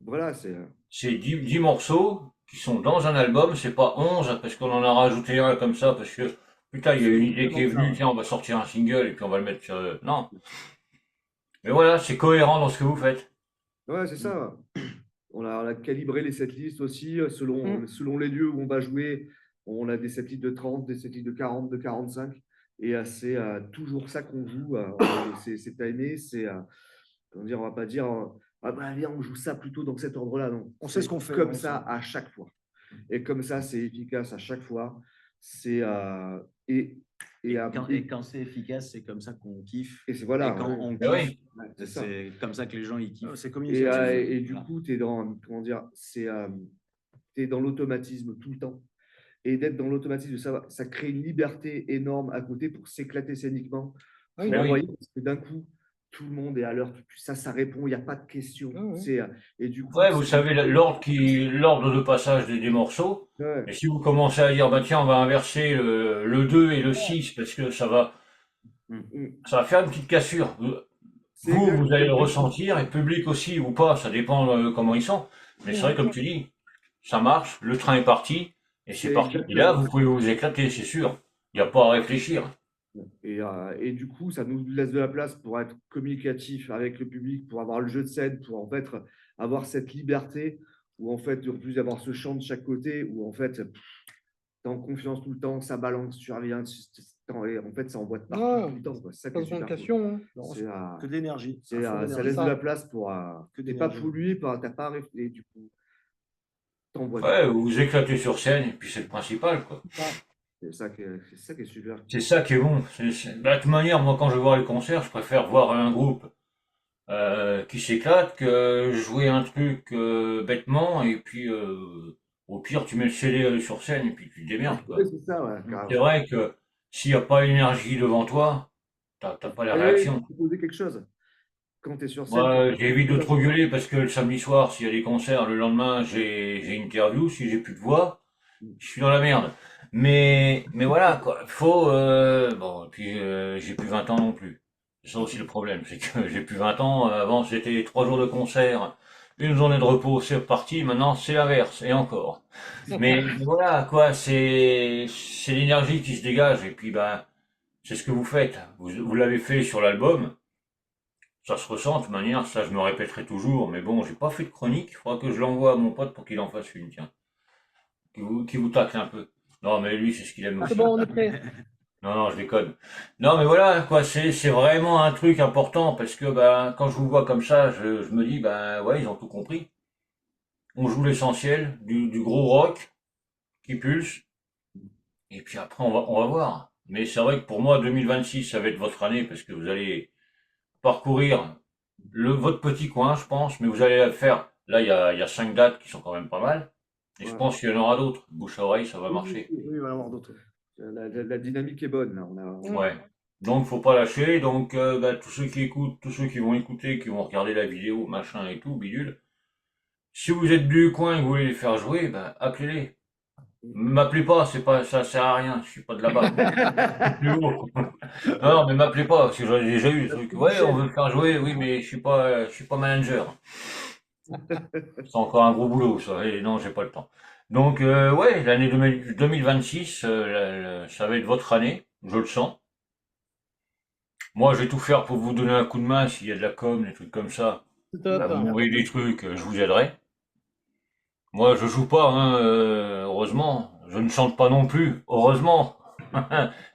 B: Voilà,
A: C'est 10 morceaux qui sont dans un album, c'est pas 11 parce qu'on en a rajouté un comme ça, parce que putain, il y a une idée qui est venue, tiens, on va sortir un single et puis on va le mettre sur. Non. Mais voilà, c'est cohérent dans ce que vous faites.
B: ouais, c'est ça. On a calibré les setlists aussi
C: Mm.
B: selon les lieux où on va jouer. On a des setlists de 30, des setlists de 40, de 45. Et c'est toujours ça qu'on joue. C'est timé. Comment dire, on va pas dire ah bah, viens, on joue ça plutôt dans cet ordre-là. Non,
D: On sait ce
B: c'est
D: qu'on fait.
B: comme
D: on
B: ça
D: sait.
B: à chaque fois. Et comme ça, c'est efficace à chaque fois. C'est et,
E: Et
B: euh,
E: quand,
B: et-
E: et quand c'est efficace, c'est comme ça qu'on kiffe.
B: et c'est voilà.
E: Et quand
B: Ouais.
E: on
A: Eh oui.
E: kiffe,
B: Ouais, c'est ça.
E: c'est comme ça que les gens ils kiffent.
D: C'est
B: Et,
D: communicatif.
B: et du coup, tu es dans, comment dire, t'es dans l'automatisme tout le temps. Et d'être dans l'automatisme, ça crée une liberté énorme à côté pour s'éclater scéniquement,
C: Oui.
B: pour
A: oui.
B: envoyer, parce que d'un coup, tout le monde est à l'heure, ça répond, il n'y a pas de questions.
C: Ah ouais.
B: Et du coup,
A: Ouais, vous savez l'ordre de passage des morceaux.
B: ouais,
A: Et si vous commencez à dire, bah tiens, on va inverser le 2 et le 6 parce que ça va faire une petite cassure.
B: c'est
A: Vous allez le
B: exactement.
A: ressentir, et le public aussi ou pas, ça dépend comment ils sont. Mais c'est vrai, comme tu dis, ça marche, le train est parti, et c'est
B: C'est
A: parti. Et là,
B: exactement
A: vous
B: ça.
A: pouvez vous éclater, c'est sûr. Il n'y a pas à réfléchir.
B: Et du coup, ça nous laisse de la place pour être communicatif avec le public, pour avoir le jeu de scène, pour en fait avoir cette liberté où en fait, en plus d'avoir ce chant de chaque côté, où en fait, t'es en confiance tout le temps, ça balance, tu reviens, et en fait, ça envoie de partout
C: Ouais.
B: tout le temps. Quoi. C'est ça qui
C: Pas
B: est
C: besoin de
B: super cool.
C: questions. Hein.
D: Non,
B: C'est,
D: que de l'énergie.
B: c'est,
D: À fond
B: ça
D: d'énergie.
B: laisse de
C: ça.
B: la place pour.
D: Que
B: T'es pas
D: d'énergie.
B: pollué, t'as pas à réfléchir, et du coup, t'envoies.
A: Ouais, vous vous éclatez sur scène, et puis c'est le principal, quoi.
B: C'est ça qui est super.
A: C'est ça qui est bon. Bah, de toute manière, moi, quand je vais voir les concerts, je préfère voir un groupe qui s'éclate que jouer un truc bêtement, et puis au pire, tu mets le CD sur scène, et puis tu te démerdes, quoi.
B: Ouais, c'est ça, ouais,
A: C'est
B: carrément.
A: vrai que s'il n'y a pas l'énergie devant toi, t'as pas la
B: Il
A: réaction.
B: faut poser quelque chose. Quand tu es sur scène,
A: Moi, j'évite de trop gueuler parce que le samedi soir, s'il y a des concerts, le lendemain, j'ai une interview. Si j'ai plus de voix, je suis dans la merde. Mais voilà, quoi. Bon, et puis, j'ai plus 20 ans non plus. C'est ça aussi le problème, c'est que j'ai plus 20 ans. Avant, c'était 3 jours de concert, une journée de repos, c'est reparti. Maintenant, c'est l'inverse, et encore. Mais voilà, quoi, c'est l'énergie qui se dégage. Et puis, ben, c'est ce que vous faites. Vous l'avez fait sur l'album. Ça se ressent de toute manière, ça je me répéterai toujours, mais bon, j'ai pas fait de chronique, il faudra que je l'envoie à mon pote pour qu'il en fasse une, tiens. Qui vous tacle un peu. Non, mais lui, c'est ce qu'il aime
C: C'est
A: aussi.
C: bon, on est prêt.
A: Non, non, je déconne. Non, mais voilà, quoi, c'est vraiment un truc important, parce que bah, quand je vous vois comme ça, je me dis, bah ouais, ils ont tout compris. On joue l'essentiel, du gros rock qui pulse, et puis après, on va voir. Mais c'est vrai que pour moi, 2026, ça va être votre année, parce que vous allez parcourir votre petit coin, je pense, mais vous allez faire. Là, il y a 5 dates qui sont quand même pas mal. Et je
B: Ouais.
A: pense qu'il y en aura d'autres. Bouche à oreille, ça va
B: Oui,
A: marcher.
B: oui,
D: Oui, il va y en avoir d'autres.
B: la dynamique est bonne. Là.
A: Ouais. Donc, faut pas lâcher. Donc, bah, tous ceux qui écoutent, tous ceux qui vont écouter, qui vont regarder la vidéo, machin et tout, bidule. Si vous êtes du coin et que vous voulez les faire jouer, bah, appelez-les. M'appelez pas, ça sert à rien. Je suis pas de là-bas. Plus haut. Non, mais m'appelez pas, parce que j'en ai déjà eu des trucs. Ouais, on veut le faire jouer, oui, mais je suis pas manager. C'est encore un gros boulot, ça. Et non, j'ai pas le temps. Donc, ouais, l'année 2026, ça va être votre année, je le sens. Moi, je vais tout faire pour vous donner un coup de main s'il y a de la com, des trucs comme ça.
C: C'est
A: Bah,
C: top.
A: vous m'envoyez des trucs, je vous aiderai. Moi, je joue pas, hein, heureusement. Je ne chante pas non plus, heureusement.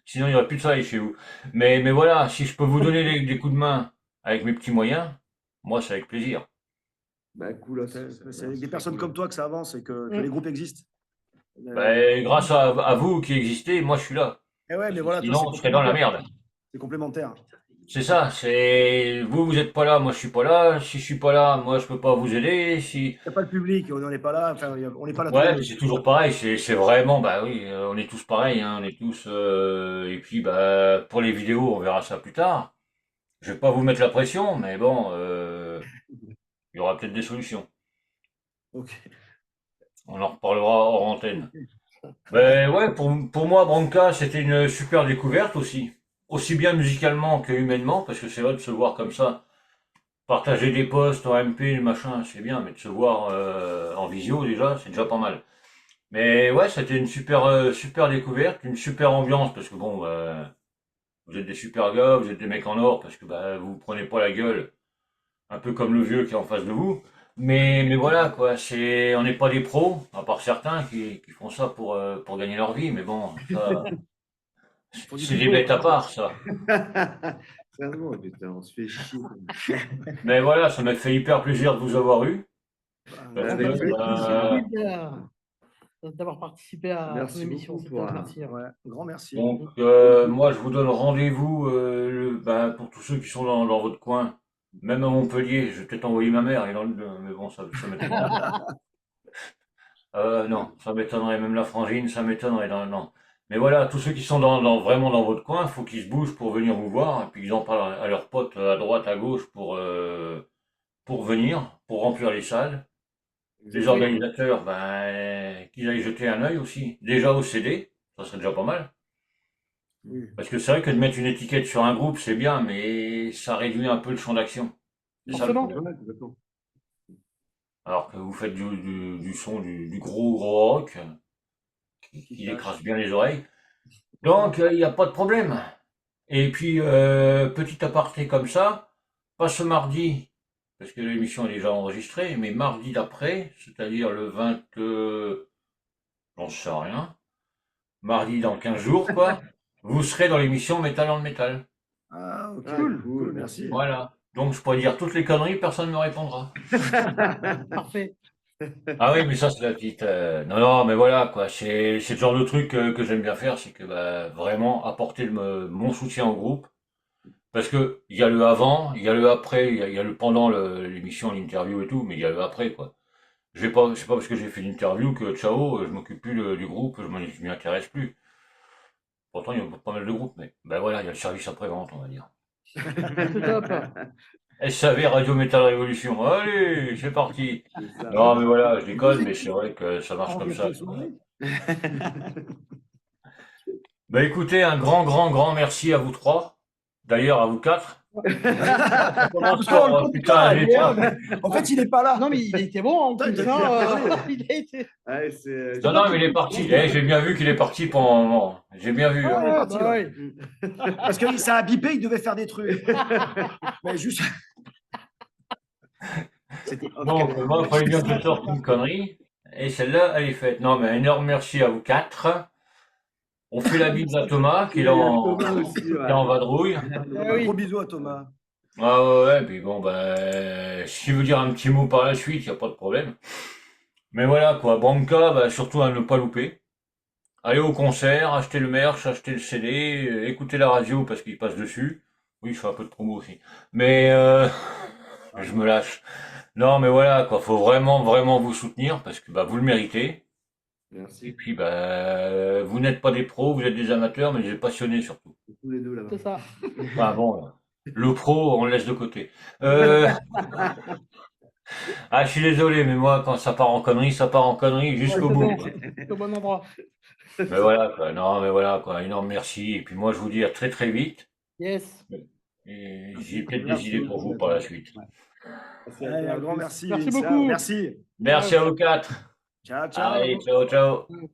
A: Sinon, il n'y aurait plus de soleil chez vous. Mais voilà, si je peux vous donner des coups de main avec mes petits moyens, moi, c'est avec plaisir.
B: Bah, cool,
D: C'est avec des personnes comme toi que ça avance et que
C: Mm.
D: les groupes existent.
A: Bah, grâce à vous qui existez, moi, je suis là.
D: Eh ouais,
A: Parce
D: mais
A: que
D: voilà, toi,
A: sinon, je serais dans la merde.
D: c'est complémentaire.
A: C'est ça, c'est vous, vous n'êtes pas là, moi je suis pas là. Si je suis pas là, moi je peux pas vous aider. Si
D: Il n'y a pas le public, on n'en est pas là, enfin, on n'est pas là tous les
A: ouais,
D: deux.
A: puis c'est toujours pareil. C'est vraiment bah oui, on est tous pareils, hein, on est tous. Et puis bah pour les vidéos, on verra ça plus tard. Je vais pas vous mettre la pression, mais bon, il y aura peut-être des solutions.
D: Ok.
A: On en reparlera hors antenne. Ben ouais, pour moi, Branca, c'était une super découverte aussi. Aussi bien musicalement que humainement, parce que c'est vrai de se voir comme ça, partager des posts en MP, machin, c'est bien, mais de se voir en visio déjà, c'est déjà pas mal. Mais ouais, c'était une super découverte, une super ambiance, parce que bon, vous êtes des super gars, vous êtes des mecs en or, parce que bah, vous prenez pas la gueule, un peu comme le vieux qui est en face de vous. Mais voilà, quoi, on n'est pas des pros, à part certains qui font ça pour gagner leur vie, mais bon, ça,
D: Faut du
A: c'est des
D: pipeau.
A: bêtes à part, ça.
B: Vraiment, putain, on se fait chier.
A: Mais voilà, ça m'a fait hyper plaisir de vous avoir eu. Parce
B: Avec
A: que,
B: plaisir.
C: D'avoir participé à ton
B: Merci
C: émission.
B: beaucoup
C: C'était
B: pour,
C: top, merci.
D: Ouais, un grand merci.
A: donc, moi, je vous donne rendez-vous pour tous ceux qui sont dans votre coin, même à Montpellier. Je vais peut-être envoyer ma mère, mais bon, ça m'étonnerait. Non, ça m'étonnerait, même la frangine, ça m'étonnerait, non, non. Mais voilà, tous ceux qui sont vraiment dans votre coin, faut qu'ils se bougent pour venir vous voir, et puis qu'ils en parlent à leurs potes à droite, à gauche pour venir, pour remplir les salles. Les organisateurs, ben, qu'ils aillent jeter un œil aussi. Déjà au CD, ça serait déjà pas mal.
D: Oui.
A: Parce que c'est vrai que de mettre une étiquette sur un groupe, c'est bien, mais ça réduit un peu le champ d'action. C'est ça le
C: Forcément.
A: problème.
B: Ouais, complètement.
A: Alors que vous faites du son, du gros rock, qui écrase bien les oreilles. Donc, il n'y a pas de problème. Et puis, petit aparté comme ça, pas ce mardi, parce que l'émission est déjà enregistrée, mais mardi d'après, c'est-à-dire le 20, j'en sais rien, mardi dans 15 jours, quoi, vous serez dans l'émission Métal dans le Métal.
D: Ah, ok.
B: Ah,
D: Cool,
B: cool,
D: merci.
A: Voilà. Donc, je pourrais dire toutes les conneries, personne ne me répondra.
C: Parfait.
A: Ah oui, mais ça, c'est la petite. Non, non, mais voilà, quoi. C'est le genre de truc que j'aime bien faire, c'est que bah, vraiment apporter mon soutien au groupe. Parce que il y a le avant, il y a le après, il y a le pendant l'émission, l'interview et tout, mais il y a le après, quoi. C'est pas parce que j'ai fait l'interview que ciao, je m'occupe plus du groupe, je m'y intéresse plus. Pourtant, il y a pas mal de groupes, mais ben voilà, il y a le service après-vente, on va dire.
C: C'est top.
A: SAV Radio Metal Révolution. Allez, c'est parti.
B: C'est ça.
A: Non, mais voilà, je déconne, mais c'est vrai que ça marche comme ça, quoi. Bah écoutez, un grand merci à vous trois. D'ailleurs, à vous quatre. Ça commence
D: Parce qu'on le
A: par,
D: compte
A: putain,
D: pas,
A: allez,
D: mais,
A: tiens.
D: en fait, il n'est pas là.
C: Non, mais il était bon en
D: Putain,
C: plus.
D: il a
C: Hein, il a été.
B: Ouais, c'est.
A: Non, non, mais il est parti. J'ai bien vu qu'il est parti pendant un moment. J'ai bien vu.
D: Ouais, il est
C: Ah,
D: parti,
C: bah
D: ouais.
C: ouais.
D: Parce que ça a bipé, il devait faire des trucs. Mais juste. C'était off
A: Donc,
D: caméra.
A: moi, il fallait bien que je sorte une connerie. Et celle-là, elle est faite. Non, mais un énorme merci à vous quatre. On fait la bise à Thomas, qui est
B: Thomas aussi,
A: qui est
B: ouais.
A: en vadrouille.
C: Ah oui.
D: Gros bisous à Thomas.
A: Ah ouais, puis bon, ben, si veut dire un petit mot par la suite, il n'y a pas de problème. Mais voilà, quoi. Branca, bah, surtout à ne pas louper. Allez au concert, acheter le merch, acheter le CD, écouter la radio parce qu'il passe dessus. Oui, je fais un peu de promo aussi. Mais je me lâche. Non, mais voilà, quoi. Faut vraiment vous soutenir parce que bah, vous le méritez. Et
B: Merci.
A: puis, bah, vous n'êtes pas des pros, vous êtes des amateurs, mais des passionnés surtout.
B: Tous les deux là-bas.
C: C'est ça.
A: Enfin bon, le pro, on le laisse de côté. Euh, Ah, je suis désolé, mais moi, quand ça part en connerie, ça part en connerie jusqu'au
C: Ouais,
A: bout,
C: c'est
A: quoi.
C: bon. C'est au bon endroit.
A: Mais voilà, quoi. Non, mais voilà, quoi. Énorme merci. Et puis moi, je vous dis à très vite.
C: Yes.
A: Et j'ai peut-être des
B: Merci
A: idées pour
B: beaucoup,
A: vous par la suite.
B: Merci à
D: Allez,
B: toi, à
D: un grand
B: plus.
D: merci.
C: Merci
D: Vince.
C: beaucoup.
D: Merci.
A: Merci à vous quatre.
D: Ciao, ciao.
A: Allez, ciao.
C: Mm.